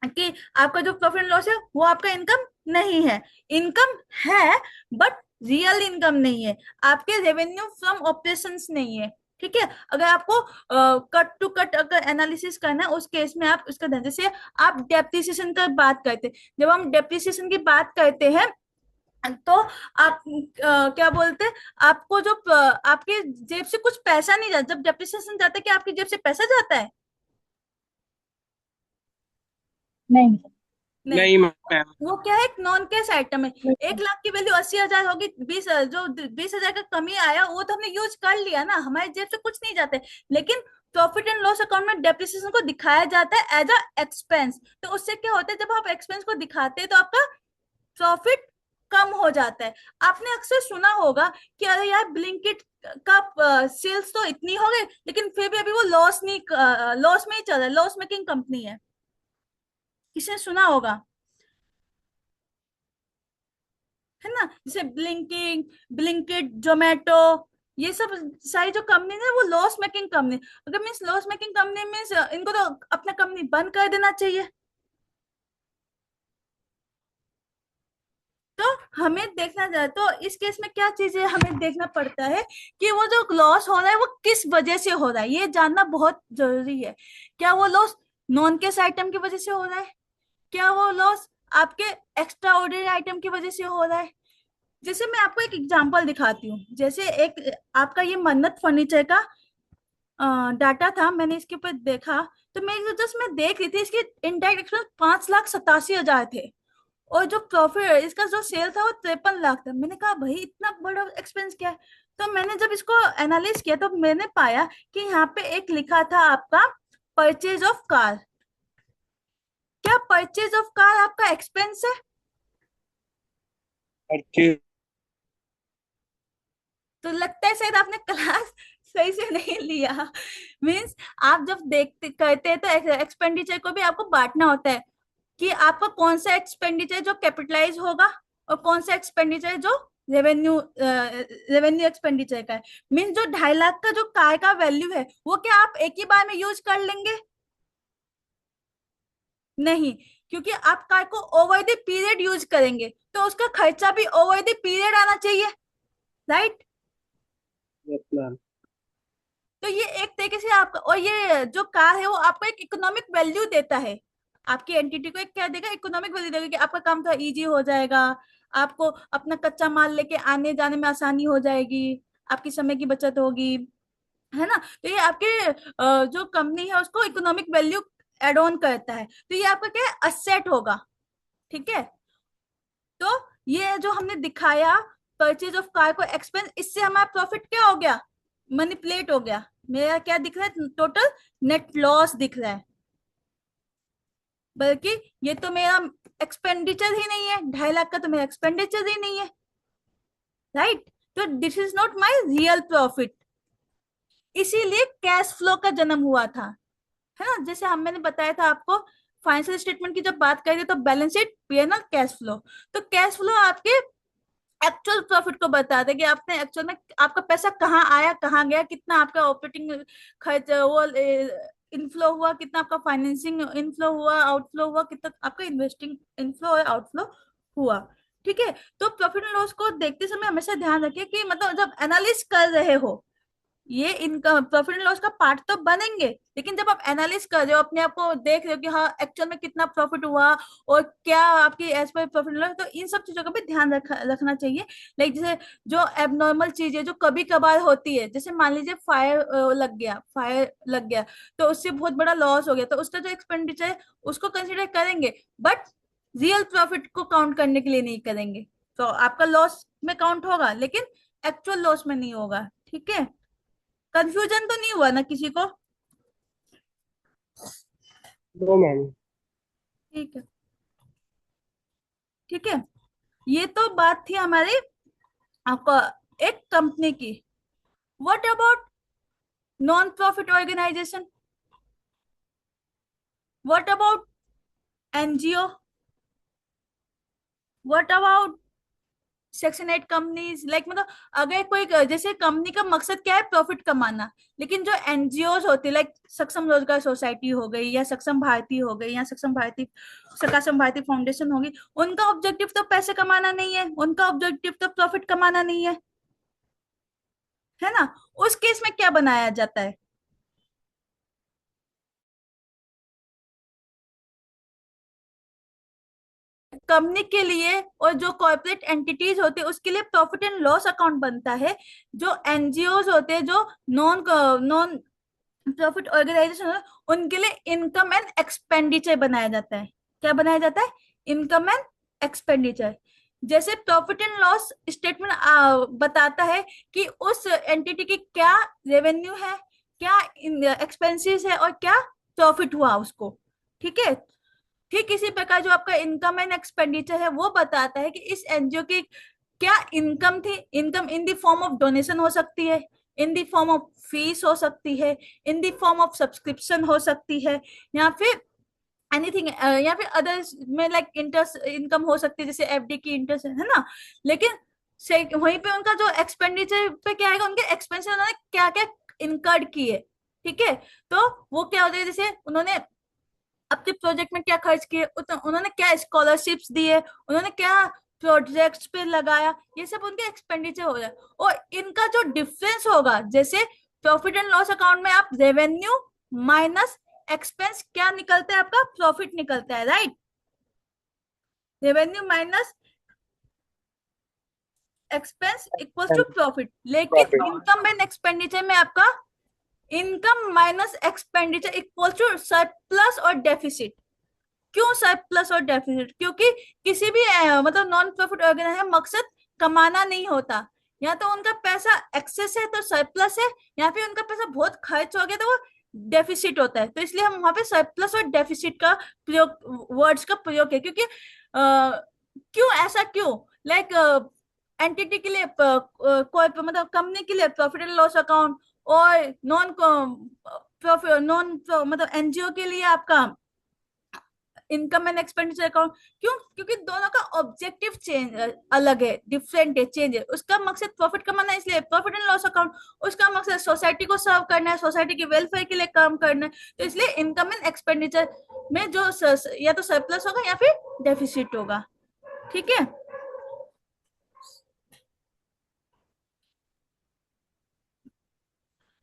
कि आपका जो प्रॉफिट एंड लॉस है वो आपका इनकम नहीं है, इनकम है बट रियल इनकम नहीं है, आपके रेवेन्यू फ्रॉम ऑपरेशंस नहीं है, ठीक है। अगर आपको कट टू कट अगर एनालिसिस करना है उस केस में आप उसका ध्यान, जैसे आप डेप्रिसिएशन का बात करते हैं, जब हम डेप्रिसिएशन की बात करते हैं तो आप क्या बोलते हैं, आपको जो आपके जेब से कुछ पैसा नहीं जाता, जब डेप्रिसिएशन जाता है कि आपकी जेब से पैसा जाता है? नहीं। नहीं। नहीं मैम। वो क्या है, एक नॉन कैश आइटम है। 1 लाख की वैल्यू 80,000 होगी, 20,000 का कमी आया वो तो हमने यूज कर लिया ना, हमारी जेब से कुछ नहीं जाता है। लेकिन प्रॉफिट एंड लॉस अकाउंट में डेप्रिसिएशन को दिखाया जाता है एज अ एक्सपेंस। तो उससे क्या होता है, जब आप एक्सपेंस को दिखाते हैं तो आपका प्रॉफिट कम हो जाता है। आपने अक्सर सुना होगा कि अरे यार ब्लिंकिट का सेल्स तो इतनी हो गई लेकिन फिर भी अभी वो लॉस नहीं, लॉस में ही चल रहा है, लॉस मेकिंग कंपनी है। किसने सुना होगा, है ना? जैसे ब्लिंकिंग, ब्लिंकिट, जोमेटो, ये सब सारी जो कंपनी है वो लॉस मेकिंग कंपनी। अगर means loss making company means इनको तो अपना कंपनी बंद कर देना चाहिए। तो हमें देखना जाए तो इस केस में क्या चीजें हमें देखना पड़ता है कि वो जो लॉस हो रहा है वो किस वजह से हो रहा है, ये जानना बहुत जरूरी है। क्या वो लॉस नॉन कैश आइटम की वजह से हो रहा है? क्या वो लॉस आपके एक्स्ट्रा ऑर्डिनरी आइटम की वजह से हो रहा है? जैसे मैं आपको एक एग्जांपल दिखाती हूँ। जैसे एक आपका ये मन्नत फर्नीचर का डाटा था, मैंने इसके ऊपर देखा। तो मैं देख रही थी, इसके इंडायरेक्ट एक्सपेंस 5,87,000 थे और जो प्रॉफिट इसका जो सेल था वो 53 लाख था। मैंने कहा भाई इतना बड़ा एक्सपेंस क्या है? तो मैंने जब इसको एनालाइज किया तो मैंने पाया कि यहाँ पे एक लिखा था आपका परचेज ऑफ कार। क्या परचेज ऑफ कार आपका एक्सपेंस है? परचेज। तो लगता है शायद आपने क्लास सही से नहीं लिया। मीन्स आप जब देखते करते हैं तो एक्सपेंडिचर को भी आपको बांटना होता है कि आपका कौन सा एक्सपेंडिचर जो कैपिटलाइज होगा और कौन सा एक्सपेंडिचर जो रेवेन्यू एक्सपेंडिचर का है। मीन्स जो 2.5 लाख का जो कार का वैल्यू है वो क्या आप एक ही बार में यूज कर लेंगे? नहीं, क्योंकि आप कार को ओवर द पीरियड यूज करेंगे तो उसका खर्चा भी ओवर द पीरियड आना चाहिए, राइट? Yes ma'am. तो ये एक तरीके से आपका, और ये जो कार है वो आपको एक इकोनॉमिक वैल्यू देता है, आपकी एंटिटी को एक क्या देगा, इकोनॉमिक वैल्यू देगा कि आपका काम थोड़ा इजी हो जाएगा, आपको अपना कच्चा माल लेके आने जाने में आसानी हो जाएगी, आपकी समय की बचत होगी, है ना? तो ये आपके जो कंपनी है उसको इकोनॉमिक वैल्यू एड ऑन करता है। तो ये आपका क्या है, असेट होगा। ठीक है। तो ये जो हमने दिखाया परचेज ऑफ कार को एक्सपेंस, इससे हमारा प्रॉफिट क्या हो गया, मैनिपुलेट हो गया। मेरा क्या दिख रहा है, टोटल नेट लॉस दिख रहा है, बल्कि ये तो मेरा एक्सपेंडिचर ही नहीं है, 2.5 लाख का तो मेरा एक्सपेंडिचर ही नहीं है, राइट? तो this is not my real profit. इसीलिए कैश फ्लो का जन्म हुआ था, है ना? जैसे हम मैंने बताया था आपको, फाइनेंशियल स्टेटमेंट की जब बात करें तो balance sheet, PNL, cash flow. तो कैश फ्लो आपके एक्चुअल प्रॉफिट को बताते हैं कि आपने एक्चुअल में आपका पैसा कहाँ आया, कहाँ गया, कितना आपका ऑपरेटिंग खर्च वो इनफ्लो हुआ, कितना आपका फाइनेंसिंग इनफ्लो हुआ, आउटफ्लो हुआ, कितना आपका इन्वेस्टिंग इनफ्लो और आउटफ्लो हुआ। ठीक है। तो प्रॉफिट एंड लॉस को देखते समय हमेशा ध्यान रखिए कि मतलब जब एनालिस कर रहे हो, ये इनका प्रॉफिट एंड लॉस का पार्ट तो बनेंगे, लेकिन जब आप एनालिस कर रहे हो, अपने आप को देख रहे हो कि हाँ एक्चुअल में कितना प्रॉफिट हुआ और क्या आपकी as per profit and loss, तो इन सब चीजों का भी ध्यान रखना चाहिए। लाइक जैसे जो एबनॉर्मल चीजें जो कभी कभार होती है, जैसे मान लीजिए फायर लग गया तो उससे बहुत बड़ा लॉस हो गया, तो उसका जो एक्सपेंडिचर है उसको कंसिडर करेंगे, बट रियल प्रॉफिट को काउंट करने के लिए नहीं करेंगे। तो आपका लॉस में काउंट होगा लेकिन एक्चुअल लॉस में नहीं होगा। ठीक है। कंफ्यूजन तो नहीं हुआ ना किसी को? No ma'am. ठीक है। ठीक है। ये तो बात थी हमारी आपका एक कंपनी की। What about non profit organisation? What about NGO? What about section 8 companies? Like मतलब अगर कोई, जैसे कंपनी का मकसद क्या है, प्रॉफिट कमाना, लेकिन जो एनजीओ होती है लाइक सक्षम रोजगार सोसाइटी हो गई या सक्षम भारती हो गई या सक्षम भारती फाउंडेशन होगी, उनका ऑब्जेक्टिव तो पैसे कमाना नहीं है, उनका ऑब्जेक्टिव तो प्रॉफिट कमाना नहीं है, है ना। उस केस में क्या बनाया जाता है? कंपनी के लिए और जो कॉर्पोरेट एंटिटीज होते हैं उसके लिए प्रॉफिट एंड लॉस अकाउंट बनता है। जो एनजीओज होते हैं, जो नॉन नॉन प्रॉफिट ऑर्गेनाइजेशन है, उनके लिए इनकम एंड एक्सपेंडिचर बनाया जाता है। क्या बनाया जाता है? Income and expenditure. जैसे प्रॉफिट एंड लॉस स्टेटमेंट बताता है कि उस एंटिटी की क्या रेवेन्यू है, क्या एक्सपेंसेस है और क्या प्रॉफिट हुआ उसको। ठीक है। ठीक इसी प्रकार जो आपका इनकम एंड एक्सपेंडिचर है वो बताता है कि इस एनजीओ की क्या इनकम थी। Income in the form of donation हो सकती है, in the form of fees हो सकती है, in the form of subscription हो सकती है, या फिर एनीथिंग, या फिर अदर्स में लाइक इंटरेस्ट इनकम हो सकती है, जैसे एफडी की इंटरेस्ट है ना। लेकिन से वहीं पे उनका जो एक्सपेंडिचर पे क्या आएगा, उनके एक्सपेंसेस उन्होंने क्या क्या इनकर्ड किए। ठीक है। तो वो क्या होता है, जैसे उन्होंने अपने प्रोजेक्ट में क्या खर्च किए, उन्होंने क्या स्कॉलरशिप्स दिए, उन्होंने क्या प्रोजेक्ट्स पे लगाया, ये सब उनके एक्सपेंडिचर हो जाए। और इनका जो डिफरेंस होगा, जैसे प्रॉफिट एंड लॉस अकाउंट में आप रेवेन्यू माइनस एक्सपेंस क्या निकलता है, आपका प्रॉफिट निकलता है, right. Revenue minus expense equals to profit. लेकिन प्रॉफिट। इनकम एंड एक्सपेंडिचर में आपका income minus expenditure equal to surplus और डेफिसिट। क्यों सरप्लस और डेफिसिट? क्योंकि किसी भी मतलब नॉन प्रॉफिट ऑर्गेनाइजेशन मकसद कमाना नहीं होता। या तो उनका पैसा एक्सेस है तो सरप्लस है, या फिर उनका पैसा बहुत खर्च हो गया तो वो डेफिसिट होता है। तो इसलिए हम वहां पे सरप्लस और डेफिसिट का प्रयोग, वर्ड्स का प्रयोग है। क्योंकि क्यों ऐसा, क्यों लाइक एंटिटी के लिए कोई मतलब कंपनी के लिए प्रॉफिट एंड लॉस अकाउंट, और नॉन प्रॉफिट नॉन मतलब एनजीओ के लिए आपका इनकम एंड एक्सपेंडिचर अकाउंट। क्यों? क्योंकि दोनों का ऑब्जेक्टिव चेंज अलग है, डिफरेंट है, चेंज है। उसका मकसद प्रॉफिट कमाना है, इसलिए प्रॉफिट एंड लॉस अकाउंट। उसका मकसद सोसाइटी को सर्व करना है, सोसाइटी के वेलफेयर के लिए काम करना है। तो इसलिए इनकम एंड एक्सपेंडिचर में जो या तो सरप्लस होगा या फिर डेफिसिट होगा। ठीक है।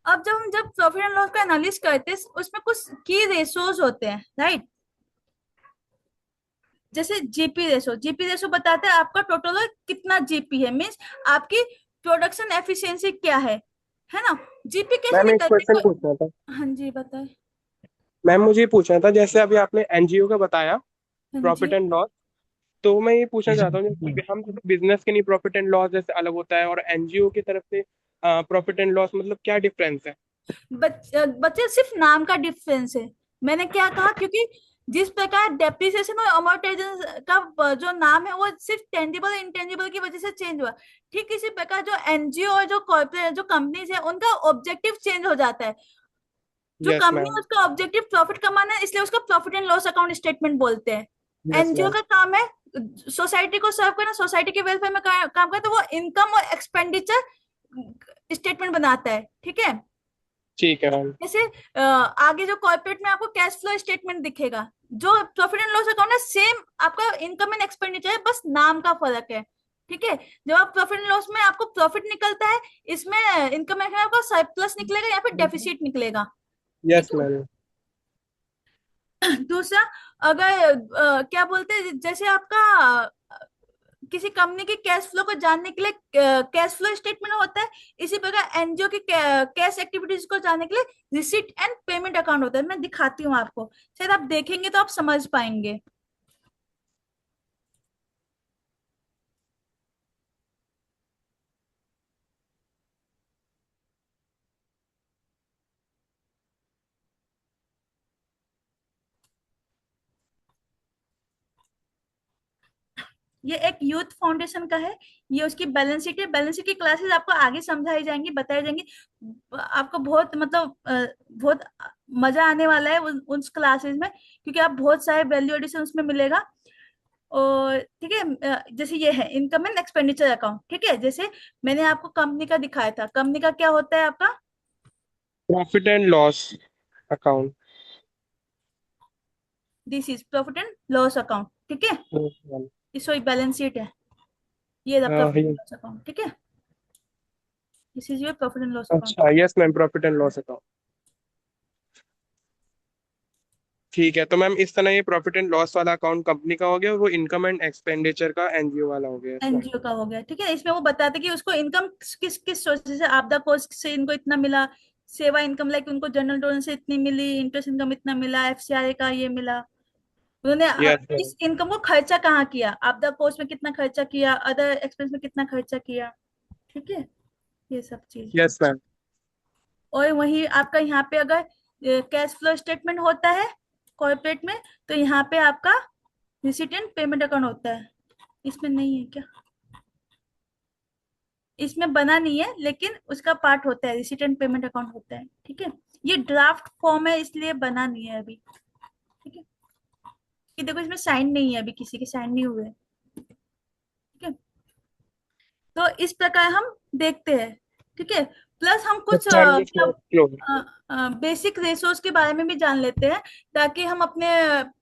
अब जब प्रॉफिट एंड लॉस का एनालिसिस करते हैं, उसमें कुछ की रेशोज होते हैं, राइट। जैसे जीपी रेशो, जीपी रेशो बताता है आपका टोटल कितना जीपी है, मीन्स आपकी प्रोडक्शन एफिशिएंसी क्या है ना। जीपी कैसे मैम एक निकलती क्वेश्चन है? पूछना था। हाँ जी बताए। मैम मुझे ये पूछना था, जैसे अभी आपने एनजीओ का बताया, हाँ प्रॉफिट जी। And loss. तो मैं ये पूछना चाहता हूँ, जैसे हम बिजनेस के लिए प्रॉफिट एंड लॉस जैसे अलग होता है, और एनजीओ की तरफ से प्रॉफिट एंड लॉस, मतलब क्या डिफरेंस है? बच्चे सिर्फ नाम का डिफरेंस है। मैंने क्या कहा, क्योंकि जिस प्रकार डेप्रिसिएशन और अमोर्टाइजेशन का जो नाम है वो सिर्फ टेंजिबल इंटेंजिबल की वजह से चेंज हुआ। ठीक इसी प्रकार जो एनजीओ और जो कॉर्पोरेट जो कंपनीज है उनका ऑब्जेक्टिव चेंज हो जाता है। जो यस कंपनी है मैम। उसका ऑब्जेक्टिव प्रॉफिट कमाना है, इसलिए उसका profit and loss account statement बोलते हैं। Yes NGO ma'am. का काम है सोसाइटी को सर्व करना, सोसाइटी के वेलफेयर में काम करना, तो वो इनकम और एक्सपेंडिचर स्टेटमेंट बनाता है। ठीक है। ठीक है मैम। जैसे आगे जो कॉर्पोरेट में आपको कैश फ्लो स्टेटमेंट दिखेगा, जो प्रॉफिट एंड लॉस अकाउंट है सेम आपका इनकम एंड एक्सपेंडिचर है, बस नाम का फर्क है। ठीक है। जब आप प्रॉफिट एंड लॉस में आपको प्रॉफिट निकलता है, इसमें इनकम एंड आपका सरप्लस निकलेगा या फिर डेफिसिट निकलेगा। यस ठीक है। मैम। दूसरा, अगर क्या बोलते हैं, जैसे आपका किसी कंपनी की कैश फ्लो को जानने के लिए कैश फ्लो स्टेटमेंट होता है, इसी प्रकार एनजीओ की कैश एक्टिविटीज को जानने के लिए रिसीट एंड पेमेंट अकाउंट होता है। मैं दिखाती हूँ आपको, शायद आप देखेंगे तो आप समझ पाएंगे। ये एक यूथ फाउंडेशन का है। ये उसकी बैलेंस शीट है। बैलेंस शीट की क्लासेस आपको आगे समझाई जाएंगी, बताई जाएंगी। आपको बहुत मतलब बहुत मजा आने वाला है उस क्लासेस में, क्योंकि आप बहुत सारे वैल्यू एडिशन उसमें मिलेगा। और ठीक है, जैसे ये है इनकम एंड एक्सपेंडिचर अकाउंट। ठीक है। जैसे मैंने आपको कंपनी का दिखाया था, कंपनी का क्या होता है आपका, profit and loss account. This is profit and loss account. ठीक है। सॉरी बैलेंस शीट है, ये रहा प्रॉफिट एंड लॉस अकाउंट। ठीक है। This is your profit and loss account. अच्छा, yes ma'am, profit and loss account. ठीक है, तो मैम इस तरह ये प्रॉफिट एंड लॉस वाला अकाउंट कंपनी का हो गया, वो इनकम एंड एक्सपेंडिचर का एनजीओ वाला हो गया। एनजीओ का हो गया, ठीक है। इसमें वो बताते कि उसको इनकम किस किस सोर्स से, आपदा कोस्ट से इनको इतना मिला, सेवा इनकम लाइक उनको जनरल डोनेशन से इतनी मिली, इंटरेस्ट इनकम इतना मिला, एफसीआई का ये मिला। उन्होंने यस मैम। इस इनकम को खर्चा कहाँ किया, आपदा कोस्ट में कितना खर्चा किया, अदर एक्सपेंस में कितना खर्चा किया, ठीक है, ये सब चीज। Yes ma'am. और वही आपका यहाँ पे अगर कैश फ्लो स्टेटमेंट होता है कॉर्पोरेट में, तो यहाँ पे आपका रिसिडेंट पेमेंट अकाउंट होता है। इसमें नहीं है क्या, इसमें बना नहीं है, लेकिन उसका पार्ट होता है, रिसिडेंट पेमेंट अकाउंट होता है, ठीक है। ये ड्राफ्ट फॉर्म है इसलिए बना नहीं है अभी, ठीक है। ये देखो इसमें साइन नहीं है, अभी किसी के साइन नहीं हुए, ठीक है। तो इस प्रकार हम देखते हैं, ठीक है। प्लस हम कुछ चार्जेस क्लोज। बेसिक रेशोज के बारे में भी जान लेते हैं, ताकि हम अपने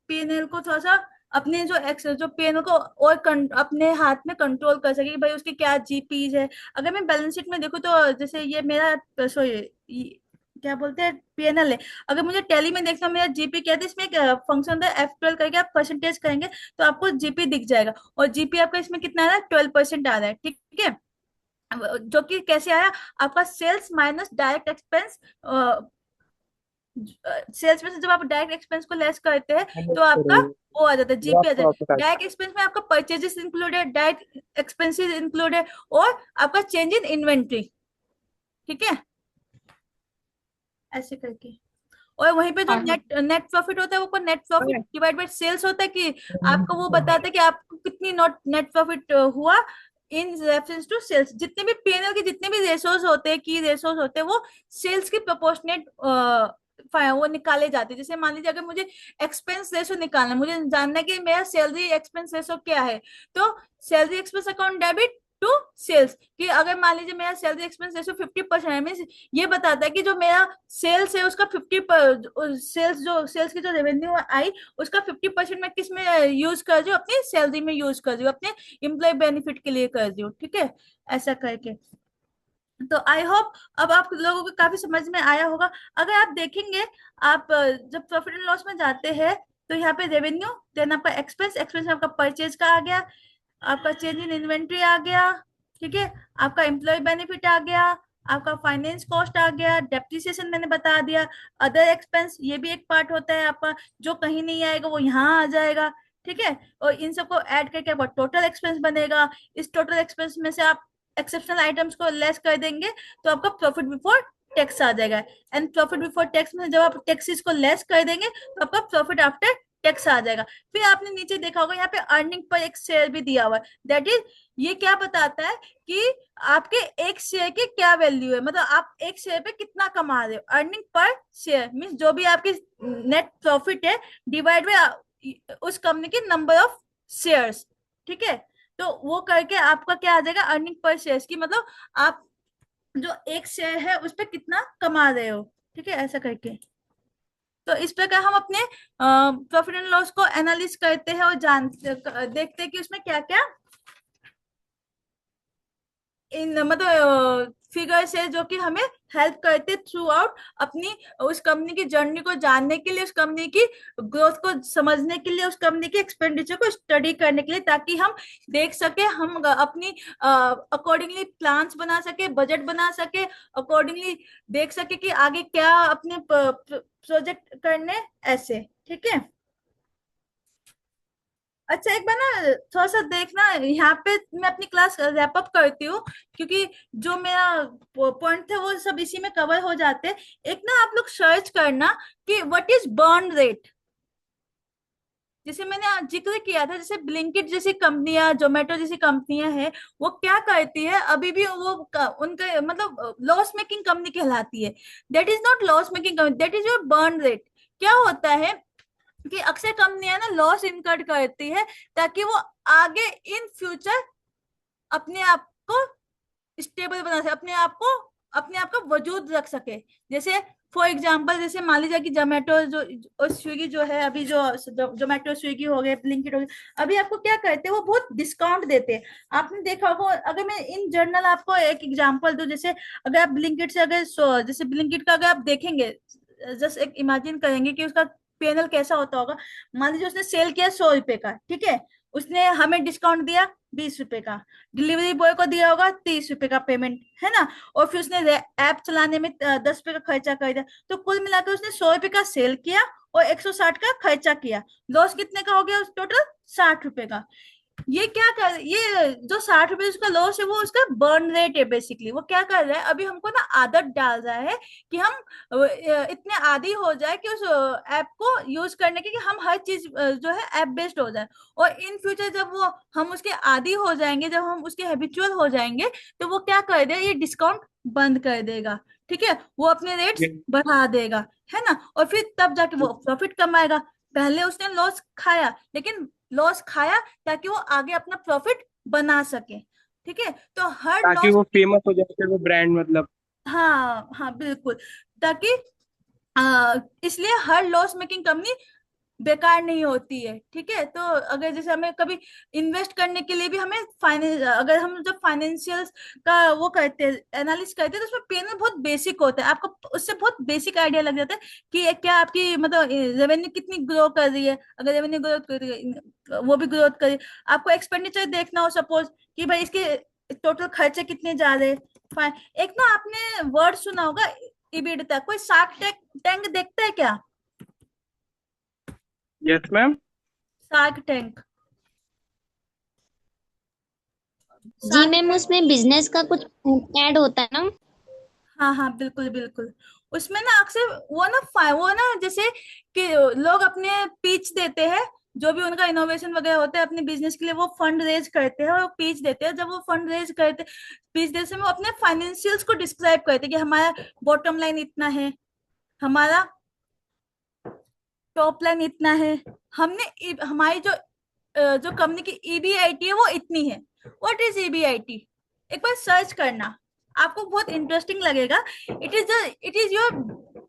पीएनएल को थोड़ा सा, अपने जो पीएनएल को और अपने हाथ में कंट्रोल कर सके कि भाई उसकी क्या जीपीज है। अगर मैं बैलेंस शीट में देखूँ तो जैसे ये मेरा सॉरी क्या बोलते हैं पीएनएल है, अगर मुझे टैली में देखना मेरा जीपी क्या है, तो इसमें एक फंक्शन होता है F12 करके, आप परसेंटेज करेंगे तो आपको जीपी दिख जाएगा, और जीपी आपका इसमें कितना आ रहा है, 12% आ रहा है, ठीक है। जो कि कैसे आया, आपका sales minus direct expense, sales में से जब आप डायरेक्ट एक्सपेंस को लेस करते हैं तो आपका वो आ जाता है, जीपी आ जाता है। डायरेक्ट एक्सपेंस में आपका purchases included, direct expenses included, और आपका चेंज इन इन्वेंट्री, ठीक है, ऐसे करके। और वहीं पे जो नेट नेट प्रॉफिट होता है वो net profit divide by sales होता है, कि आपको वो बताता है कि आपको कितनी नेट प्रॉफिट हुआ इन रेफरेंस टू सेल्स। जितने भी पीएनएल के जितने भी रेशोज होते हैं, की रेशोज होते हैं, वो सेल्स के प्रोपोर्शनेट वो निकाले जाते हैं। जैसे मान लीजिए अगर मुझे एक्सपेंस रेशो निकालना है, मुझे जानना है कि मेरा सैलरी एक्सपेंस रेशो क्या है, तो salary expense account debit to sales, कि अगर मान लीजिए मेरा सैलरी एक्सपेंस रेशो 50% है, मीन्स ये बताता है कि जो मेरा सेल्स है उसका 50 सेल्स की जो रेवेन्यू आई उसका 50% मैं किस में यूज कर रही हूँ, अपनी सैलरी में यूज कर रही हूँ, अपने एम्प्लॉय बेनिफिट के लिए कर रही हूँ, ठीक है, ऐसा करके। तो आई होप अब आप लोगों को काफी समझ में आया होगा। अगर आप देखेंगे, आप जब प्रॉफिट एंड लॉस में जाते हैं तो यहाँ पे रेवेन्यू, देन आपका एक्सपेंस, एक्सपेंस में आपका परचेज का आ गया, आपका चेंज इन इन्वेंट्री आ गया, ठीक है, आपका एम्प्लॉय बेनिफिट आ गया, आपका फाइनेंस कॉस्ट आ गया, डेप्रिसिएशन मैंने बता दिया, अदर एक्सपेंस ये भी एक पार्ट होता है आपका, जो कहीं नहीं आएगा वो यहाँ आ जाएगा, ठीक है। और इन सबको ऐड करके आपका टोटल एक्सपेंस बनेगा। इस टोटल एक्सपेंस में से आप एक्सेप्शनल आइटम्स को लेस कर देंगे तो आपका प्रॉफिट बिफोर टैक्स आ जाएगा। एंड प्रॉफिट बिफोर टैक्स में जब आप टैक्सेस को लेस कर देंगे तो आपका प्रॉफिट आफ्टर टैक्स आ जाएगा। फिर आपने नीचे देखा होगा यहाँ पे अर्निंग पर एक शेयर भी दिया हुआ है, दैट इज ये क्या बताता है कि आपके एक शेयर की क्या वैल्यू है, मतलब आप एक शेयर पे कितना कमा रहे हो। अर्निंग पर शेयर मीन्स जो भी आपकी नेट प्रॉफिट है डिवाइड बाय उस कंपनी के नंबर ऑफ शेयर्स, ठीक है। तो वो करके आपका क्या आ जाएगा, अर्निंग पर शेयर की, मतलब आप जो एक शेयर है उस पर कितना कमा रहे हो, ठीक है, ऐसा करके। तो इस प्रकार हम अपने प्रॉफिट एंड लॉस को एनालिस करते हैं और देखते हैं कि उसमें क्या क्या इन मतलब फिगर्स है जो कि हमें हेल्प करते थ्रू आउट अपनी उस कंपनी की जर्नी को जानने के लिए, उस कंपनी की ग्रोथ को समझने के लिए, उस कंपनी के एक्सपेंडिचर को स्टडी करने के लिए, ताकि हम देख सके, हम अपनी अकॉर्डिंगली प्लान्स बना सके, बजट बना सके, अकॉर्डिंगली देख सके कि आगे क्या अपने प्रोजेक्ट करने, ऐसे, ठीक है। अच्छा एक बार ना थोड़ा सा देखना, यहाँ पे मैं अपनी क्लास रैप अप करती हूँ, क्योंकि जो मेरा पॉइंट थे वो सब इसी में कवर हो जाते हैं। एक ना आप लोग सर्च करना कि व्हाट इज बर्न रेट। जैसे मैंने आज जिक्र किया था, जैसे ब्लिंकिट जैसी कंपनियां, जोमेटो जैसी कंपनियां हैं, वो क्या करती है, अभी भी वो उनका मतलब लॉस मेकिंग कंपनी कहलाती है। That is not loss making company, that is your burn rate. क्या होता है कि अक्सर कंपनियां ना लॉस इनकर्ड करती है ताकि वो आगे इन फ्यूचर अपने आप को स्टेबल बना सके, अपने आप का वजूद रख सके। जैसे फॉर एग्जाम्पल जैसे मान लीजिए कि जोमेटो जो और स्विगी जो है, अभी जो जोमेटो स्विगी हो गए, ब्लिंकिट हो गए, अभी आपको क्या करते हैं, वो बहुत डिस्काउंट देते हैं। आपने देखा होगा, अगर मैं इन जनरल आपको एक एग्जांपल दूं, जैसे अगर आप ब्लिंकिट से अगर जैसे ब्लिंकिट का अगर आप देखेंगे, जस्ट एक इमेजिन करेंगे कि उसका पैनल कैसा होता होगा। मान लीजिए उसने सेल किया 100 रुपए का, ठीक है, उसने हमें डिस्काउंट दिया 20 रुपए का, डिलीवरी बॉय को दिया होगा 30 रुपए का पेमेंट, है ना, और फिर उसने ऐप चलाने में 10 रुपए का खर्चा कर दिया, तो कुल मिलाकर उसने 100 रुपए का सेल किया और 160 का खर्चा किया। लॉस कितने का हो गया, टोटल 60 रुपए का। ये क्या कर, ये जो 60 रुपए उसका लॉस है, वो उसका बर्न रेट है बेसिकली। वो क्या कर रहा है, अभी हमको ना आदत डाल रहा है कि हम इतने आदी हो जाए कि उस ऐप को यूज करने की, कि हम हर चीज जो है ऐप बेस्ड हो जाए। और इन फ्यूचर जब वो हम उसके आदी हो जाएंगे, जब हम उसके हैबिचुअल हो जाएंगे, तो वो क्या कर देगा, ये डिस्काउंट बंद कर देगा, ठीक है, वो अपने रेट्स ये- बढ़ा देगा, है ना, और फिर तब जाके वो प्रॉफिट कमाएगा। पहले उसने लॉस खाया, लेकिन लॉस खाया ताकि वो आगे अपना प्रॉफिट बना सके, ठीक है। तो हर ताकि लॉस, वो फेमस हो जाए, फिर वो ब्रांड मतलब। हाँ हाँ बिल्कुल, ताकि इसलिए हर लॉस मेकिंग कंपनी बेकार नहीं होती है, ठीक है। तो अगर जैसे हमें कभी इन्वेस्ट करने के लिए भी हमें फाइनेंस, अगर हम जब फाइनेंशियल्स का वो करते हैं, एनालिसिस करते हैं, तो उसमें पेन बहुत बेसिक होता है, आपको उससे बहुत बेसिक आइडिया लग जाता है कि ये क्या आपकी मतलब रेवेन्यू कितनी ग्रो कर रही है। अगर रेवेन्यू ग्रोथ कर रही है, वो भी ग्रोथ कर रही है, आपको एक्सपेंडिचर देखना हो सपोज कि भाई इसके टोटल खर्चे कितने जा रहे हैं। फाइन, एक ना आपने वर्ड सुना होगा इबिडता, कोई शार्क टैंक देखता है क्या? Yes ma'am. शार्क टैंक, जी शार्क मैम, टैंक, उसमें बिजनेस का कुछ ऐड होता है ना। हाँ हाँ बिल्कुल बिल्कुल। उसमें ना अक्सर वो ना जैसे कि लोग अपने पीच देते हैं, जो भी उनका इनोवेशन वगैरह होता है अपने बिजनेस के लिए, वो फंड रेज करते हैं और पीच देते हैं। जब वो फंड रेज करते, पीच देते समय वो अपने फाइनेंशियल्स को डिस्क्राइब करते हैं कि हमारा बॉटम लाइन इतना है, हमारा टॉप लाइन इतना है, हमारी जो कंपनी की ईबीआईटी है वो इतनी है। What is EBIT? एक बार सर्च करना, आपको बहुत इंटरेस्टिंग लगेगा। It is your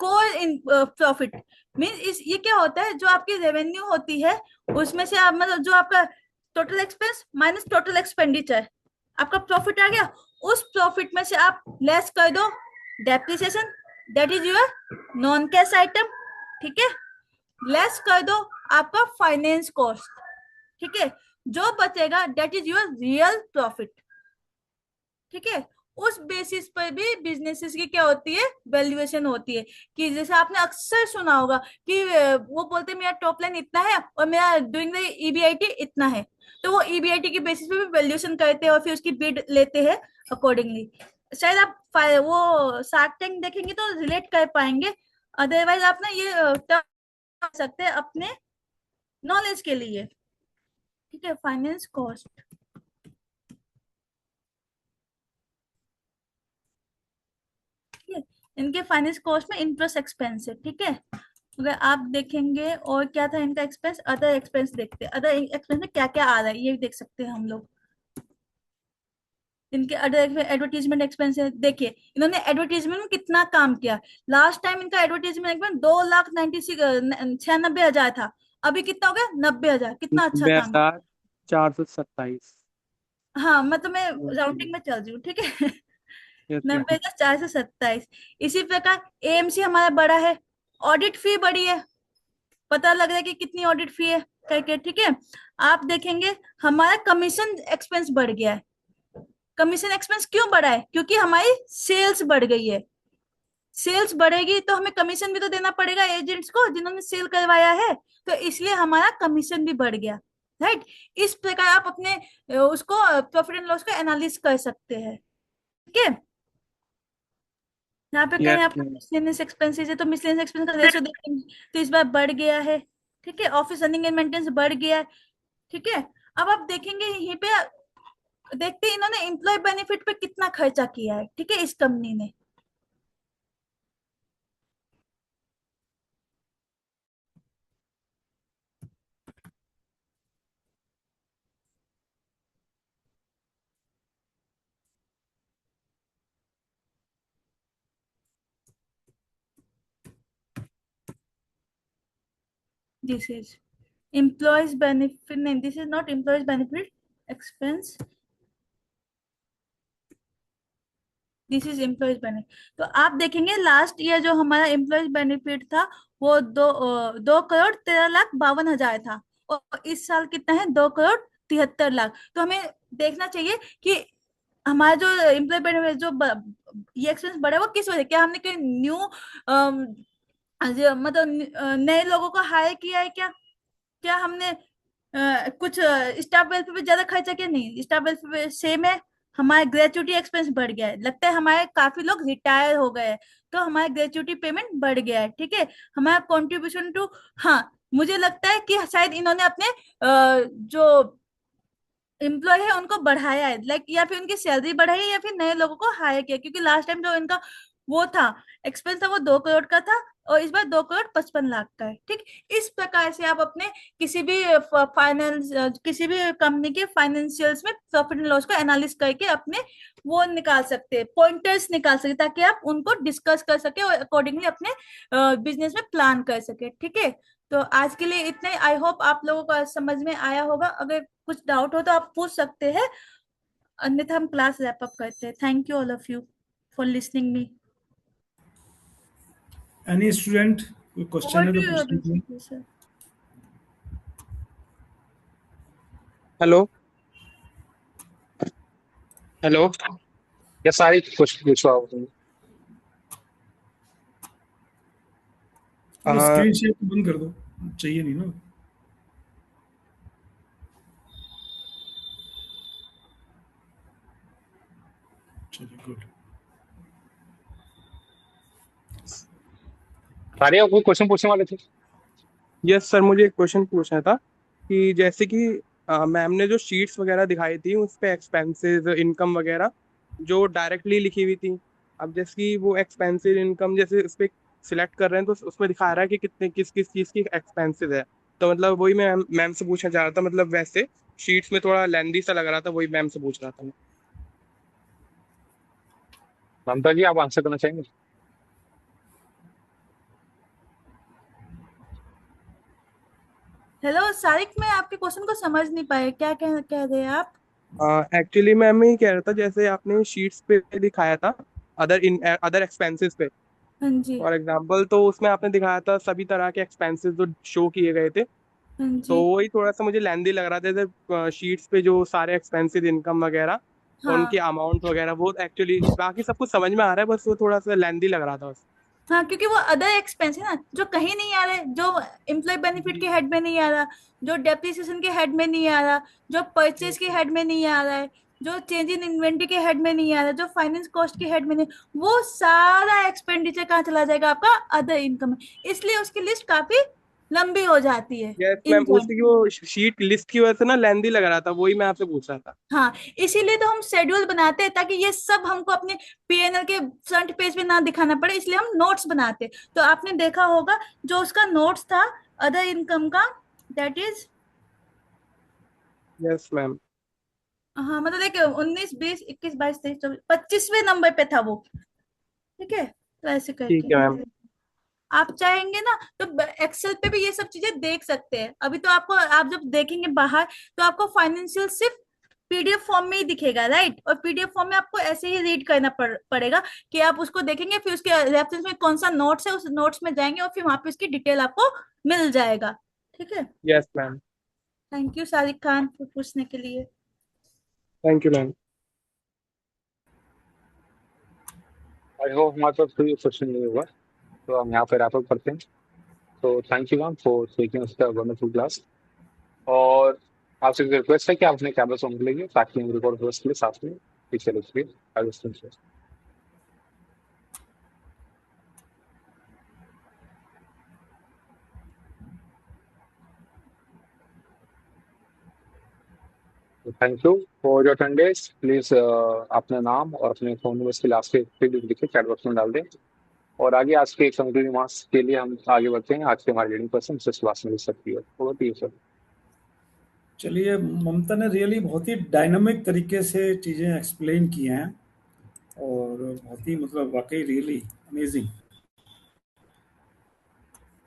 core in profit. Mean इस ये क्या होता है, जो आपकी रेवेन्यू होती है उसमें से आप मतलब जो आपका total expense minus total expenditure, आपका प्रॉफिट आ गया। उस प्रॉफिट में से आप लेस कर दो depreciation, that is your non cash item, ठीक है, लेस कर दो आपका फाइनेंस कॉस्ट, ठीक है, जो बचेगा that is your real profit, ठीक है। उस बेसिस पर भी बिजनेसेस की क्या होती है, वैल्यूएशन होती है। कि जैसे आपने अक्सर सुना होगा कि वो बोलते हैं मेरा टॉप लाइन इतना है और मेरा डूइंग द ईबीआईटी इतना है, तो वो ईबीआईटी के बेसिस पे भी वैल्यूएशन करते हैं और फिर उसकी बिड लेते हैं अकॉर्डिंगली। शायद आप वो शार्क टैंक देखेंगे तो रिलेट कर पाएंगे, अदरवाइज आप ना ये कर सकते हैं अपने नॉलेज के लिए, ठीक है। फाइनेंस कॉस्ट, ठीक है, इनके फाइनेंस कॉस्ट में इंटरेस्ट एक्सपेंस है, ठीक है। अगर आप देखेंगे और क्या था इनका एक्सपेंस, अदर एक्सपेंस देखते हैं, अदर एक्सपेंस में क्या क्या आ रहा है ये भी देख सकते हैं हम लोग। इनके अदर एडवर्टीजमेंट एक्सपेंस है, देखिए इन्होंने एडवर्टीजमेंट में कितना काम किया। लास्ट टाइम इनका एडवर्टीजमेंट एक्सपेंस 2,96,96,000 था, अभी कितना हो गया, 90,000। कितना अच्छा काम। 92,427। हाँ मतलब मैं राउंडिंग में चल रही हूँ, ठीक है। Yes ma'am. 90,427। इसी प्रकार एएमसी हमारा बड़ा है, ऑडिट फी बड़ी है, पता लग रहा है कि कितनी ऑडिट फी है करके, ठीक है। आप देखेंगे हमारा कमीशन एक्सपेंस बढ़ गया है। कमीशन एक्सपेंस क्यों बढ़ा है, क्योंकि हमारी सेल्स बढ़ गई है। सेल्स बढ़ेगी तो हमें कमीशन भी तो देना पड़ेगा एजेंट्स को जिन्होंने सेल करवाया है, तो इसलिए हमारा कमीशन भी बढ़ गया, राइट। इस प्रकार आप अपने उसको प्रॉफिट एंड लॉस का एनालिसिस कर सकते हैं, ठीक है। यहाँ पे कहीं यस आपका मैम। मिसलेनियस एक्सपेंसेस है तो मिसलेनियस एक्सपेंस का रेशो देखेंगे तो इस बार बढ़ गया है, ठीक है। ऑफिस रनिंग एंड मेंटेनेंस बढ़ गया है, ठीक है। अब आप देखेंगे यहीं पे, देखते हैं इन्होंने एम्प्लॉय बेनिफिट पे कितना खर्चा किया है, ठीक है, इस कंपनी ने। दिस इज एम्प्लॉयज बेनिफिट, नहीं this is not employees benefit expense, this is employees benefit. तो आप देखेंगे लास्ट ईयर जो हमारा एम्प्लॉयज बेनिफिट था वो 2,13,52,000 था, और इस साल कितना है, 2,73,00,000। तो हमें देखना चाहिए कि हमारा जो एम्प्लॉय बेनिफिट जो ये एक्सपेंस बढ़ा है वो किस वजह, क्या हमने कोई न्यू मतलब नए लोगों को हायर किया है क्या, क्या हमने कुछ स्टाफ वेलफेयर पे ज्यादा खर्चा किया, नहीं, स्टाफ वेलफेयर सेम है। हमारा ग्रेचुटी एक्सपेंस बढ़ गया है, लगता है हमारे काफी लोग रिटायर हो गए हैं, तो हमारा ग्रेचुटी पेमेंट बढ़ गया है, ठीक है। हमारा कॉन्ट्रीब्यूशन टू, हाँ, मुझे लगता है कि शायद इन्होंने अपने जो एम्प्लॉय है उनको बढ़ाया है, लाइक या फिर उनकी सैलरी बढ़ाई है या फिर नए लोगों को हायर किया, क्योंकि लास्ट टाइम जो इनका वो था एक्सपेंस था वो 2 करोड़ का था, और इस बार 2,55,00,000 का है, ठीक। इस प्रकार से आप अपने किसी भी फाइनेंस, किसी भी कंपनी के फाइनेंशियल्स में प्रॉफिट एंड लॉस को एनालिस करके अपने वो निकाल सकते हैं, पॉइंटर्स निकाल सकते हैं, ताकि आप उनको डिस्कस कर सके और अकॉर्डिंगली अपने बिजनेस में प्लान कर सके, ठीक है। तो आज के लिए इतने, आई होप आप लोगों को आज समझ में आया होगा। अगर कुछ डाउट हो तो आप पूछ सकते हैं, अन्यथा हम क्लास रैप अप करते हैं। Thank you all of you for listening me. Any student कोई क्वेश्चन ओवर है टू तो यू पूछ लीजिए। अभी सर। Hello hello. या सारी क्वेश्चन पूछो आप अपने। वो अ, स्क्रीन शेयर बंद कर दो, चाहिए नहीं ना। चलिए गुड। सारे आप कोई क्वेश्चन पूछने वाले थे? यस सर, मुझे एक क्वेश्चन पूछना था कि जैसे कि मैम ने जो शीट्स वगैरह दिखाई थी उस पे एक्सपेंसेस इनकम वगैरह जो डायरेक्टली लिखी हुई थी, अब जैसे कि वो एक्सपेंसिव इनकम जैसे उस पे सिलेक्ट कर रहे हैं तो उसमें दिखा रहा है कि कितने किस किस चीज़ की एक्सपेंसिव है। तो मतलब वही मैं मैम से पूछना चाह रहा था, मतलब वैसे शीट्स में थोड़ा लेंदी सा लग रहा था, वही मैम से पूछ रहा था मैं। ममता जी, आप आंसर करना चाहेंगे? हेलो सारिक, मैं आपके क्वेश्चन को समझ नहीं पाया, क्या कह रहे हैं आप? एक्चुअली मैम मैं ये कह रहा था जैसे आपने शीट्स पे दिखाया था अदर एक्सपेंसेस पे, हाँ जी। फॉर एग्जांपल, तो उसमें आपने दिखाया था सभी तरह के एक्सपेंसेस जो शो किए गए थे। हाँ तो जी। वही थोड़ा सा मुझे लेंदी लग रहा था, जैसे शीट्स पे जो सारे एक्सपेंसेस इनकम वगैरह हाँ उनके अमाउंट वगैरह वो एक्चुअली बाकी सब कुछ समझ में आ रहा है, बस वो थोड़ा सा लेंदी लग रहा था बस। हाँ, क्योंकि वो अदर एक्सपेंस है ना, जो कहीं नहीं आ रहा है, जो एम्प्लॉय बेनिफिट के हेड में नहीं आ रहा, जो डेप्रिसिएशन के हेड में नहीं आ रहा, जो परचेज के हेड में नहीं आ रहा है, जो चेंज इन इन्वेंटरी के हेड में नहीं आ रहा, जो फाइनेंस कॉस्ट के हेड में नहीं, वो सारा एक्सपेंडिचर कहाँ चला जाएगा, आपका अदर इनकम में, इसलिए उसकी लिस्ट काफी लंबी हो जाती है यस इन मैम, टर्म। उसी की वो शीट लिस्ट की वजह से ना लेंदी लग रहा था, वही मैं आपसे पूछ रहा था। हाँ, इसीलिए तो हम शेड्यूल बनाते हैं, ताकि ये सब हमको अपने पीएनएल के फ्रंट पेज पे ना दिखाना पड़े, इसलिए हम नोट्स बनाते हैं। तो आपने देखा होगा जो उसका नोट्स था अदर इनकम का, दैट इज, यस मैम। हाँ मतलब एक 19, 20, 21, 22, 23, 24, 25वें नंबर पे था वो, ठीक है। तो ऐसे ठीक करके है मैम। आप चाहेंगे ना तो एक्सेल पे भी ये सब चीजें देख सकते हैं। अभी तो आपको, आप जब देखेंगे बाहर तो आपको फाइनेंशियल सिर्फ पीडीएफ फॉर्म में ही दिखेगा, राइट, और पीडीएफ फॉर्म में आपको ऐसे ही रीड करना पड़ेगा, कि आप उसको देखेंगे, फिर उसके रेफरेंस में कौन सा नोट्स है, उस नोट्स में जाएंगे और फिर वहां पे उसकी डिटेल आपको मिल जाएगा, ठीक है। Yes ma'am. Thank you Sarik Khan for पूछने के लिए। Thank you ma'am. I hope हमारे पास कोई क्वेश्चन नहीं होगा, तो हम यहाँ पे रैप अप करते हैं। तो thank you ma'am for taking us the wonderful class. और आपसे रिक्वेस्ट है कि आप अपने कैमरा ऑन कर लीजिए, ताकि हम रिकॉर्ड हो सके साथ में पीछे लिखिए। Thank you for your attendance. Please अपना नाम और अपने फोन नंबर के लास्ट के फिर लिख के चैट बॉक्स में डाल दें। और आगे आज के कंक्लूडिंग रिमार्क्स के लिए हम आगे बढ़ते हैं। आज के हमारे लीडिंग पर्सन मिस्टर सुभाष मिल सकती है, ओवर टू यू सर। चलिए, ममता ने रियली बहुत ही डायनामिक तरीके से चीज़ें एक्सप्लेन की हैं, और बहुत ही मतलब वाकई रियली अमेजिंग।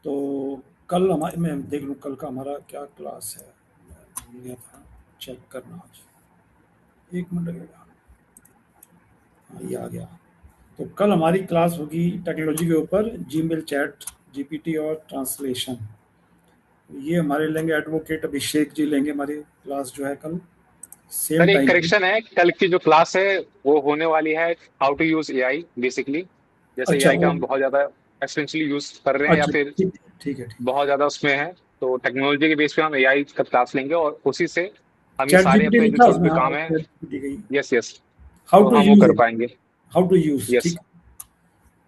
तो कल हमारे, मैं देख लूँ कल का हमारा क्या क्लास है, मैं भूल गया था चेक करना आज, 1 मिनट लगेगा। हाँ, ये आ गया। तो कल हमारी क्लास होगी टेक्नोलॉजी के ऊपर, जीमेल, चैट जीपीटी और ट्रांसलेशन। ये हमारे लेंगे एडवोकेट अभिषेक जी लेंगे हमारी क्लास जो है कल, सेम सर एक टाइम पे। करेक्शन है, कल की जो क्लास है वो होने वाली है how to use AI basically. जैसे अच्छा एआई का वो, हम बहुत ज्यादा एक्सटेंशियली यूज कर रहे हैं या अच्छा फिर ठीक ठीक है, ठीक है। बहुत ज्यादा उसमें है, तो टेक्नोलॉजी के बेस पे हम एआई का क्लास लेंगे और उसी से हम ये चैट सारे जीपीटी अपने जो लिखा छोटे उसमें, छोटे हाँ काम है, चैट जीपीटी गई, यस यस, हाउ तो टू हम वो यूज कर इट, पाएंगे। हाउ टू यूज, यस, ठीक।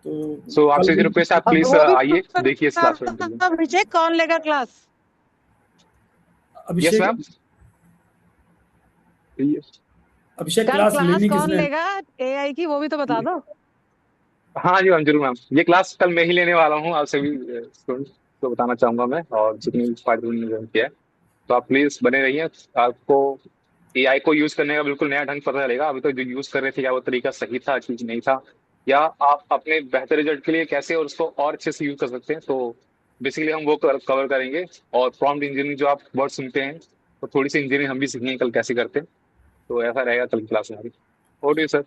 तो सो कल आपसे जो रिक्वेस्ट है, आप अब प्लीज वो भी आइए, देखिए इस पता क्लास में इंटरव्यू। अभिषेक कौन लेगा क्लास? यस अभिषेक, मैम। अभिषेक कल क्लास क्लास लेनी कौन किसने? लेगा एआई की, वो भी तो बता दो। हाँ जी मैम, जरूर मैम, ये क्लास कल मैं ही लेने वाला हूँ, आप सभी स्टूडेंट्स को बताना चाहूंगा मैं, और जितने भी पार्टिसिपेंट ने ज्वाइन किया है, तो आप प्लीज बने रहिए। आपको एआई को यूज करने का बिल्कुल नया ढंग पता चलेगा। अभी तो जो यूज कर रहे थे, क्या वो तरीका सही था, चीज नहीं था, या आप अपने बेहतर रिजल्ट के लिए कैसे और उसको और अच्छे से यूज कर सकते हैं, तो बेसिकली हम वो कवर करेंगे। और प्रॉम्प्ट इंजीनियरिंग जो आप वर्ड सुनते हैं, तो थोड़ी सी इंजीनियरिंग हम भी सीखेंगे कल कैसे करते हैं, तो ऐसा रहेगा कल की क्लास में हमारी। Okay sir.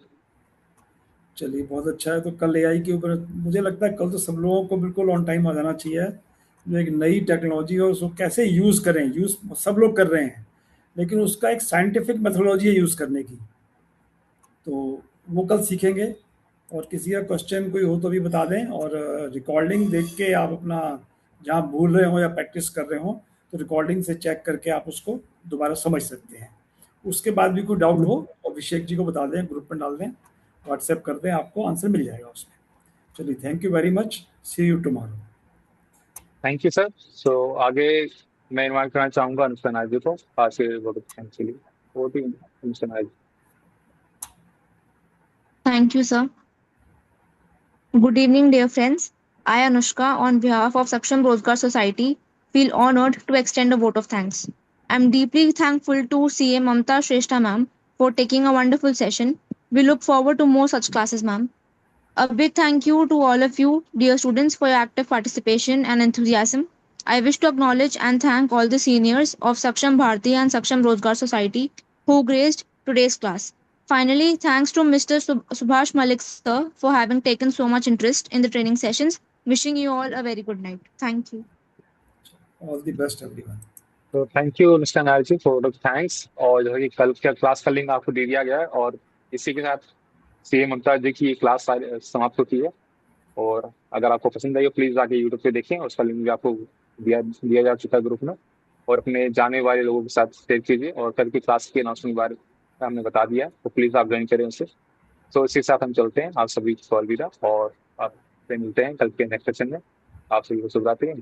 चलिए बहुत अच्छा है। तो कल एआई के ऊपर मुझे लगता है कल तो सब लोगों को बिल्कुल ऑन टाइम आ जाना चाहिए। जो एक नई टेक्नोलॉजी है उसको कैसे यूज़ करें, यूज़ सब लोग कर रहे हैं, लेकिन उसका एक साइंटिफिक मेथोडोलॉजी है यूज़ करने की, तो वो कल सीखेंगे। और किसी का क्वेश्चन कोई हो तो भी बता दें, और रिकॉर्डिंग देख के आप अपना जहाँ भूल रहे हो या प्रैक्टिस कर रहे हो, तो रिकॉर्डिंग से चेक करके आप उसको दोबारा समझ सकते हैं। उसके बाद भी कोई डाउट हो अभिषेक जी को बता दें, ग्रुप में डाल दें, व्हाट्सएप कर दें, आपको आंसर मिल जाएगा उसमें। चलिए, thank you very much, see you tomorrow. Thank you sir. So आगे मैं इनवाइट करना चाहूंगा अनुष्का नायक जी को आज के वर्कशॉप के लिए। वो भी अनुष्का नायक जी। Thank you, sir. Good evening, dear friends. I, Anushka, on behalf of Saksham Rozgar Society, feel honored to extend a vote of thanks. I'm deeply thankful to CA Mamta Shrestha ma'am for taking a wonderful session. We look forward to more such classes, ma'am. A big thank you to all of you, dear students, for your active participation and enthusiasm. I wish to acknowledge and thank all the seniors of Saksham Bharati and Saksham Rozgar Society who graced today's class. Finally, thanks to Mr. Subhash Malik sir for having taken so much interest in the training sessions. Wishing you all a very good night. Thank you. All the best everyone. तो thank you Anushka Nayak ji for thanks. और जो है कि कल का class का link आपको दे दिया गया है, और इसी के साथ सीए ममता जी की ये क्लास समाप्त होती है। और अगर आपको पसंद आई हो, प्लीज आके यूट्यूब पे देखें, उसका लिंक भी आपको दिया दिया जा चुका है ग्रुप में, और अपने जाने वाले लोगों के साथ शेयर कीजिए। और कल की क्लास की अनाउंसमेंट बारे में हमने बता दिया है, तो प्लीज आप ज्वाइन करें उसे। तो इसी के साथ हम चलते हैं, आप सभी को अलविदा, और आपसे मिलते हैं कल के नेक्स्ट सेशन में। आप सभी को शुभ रात्रि।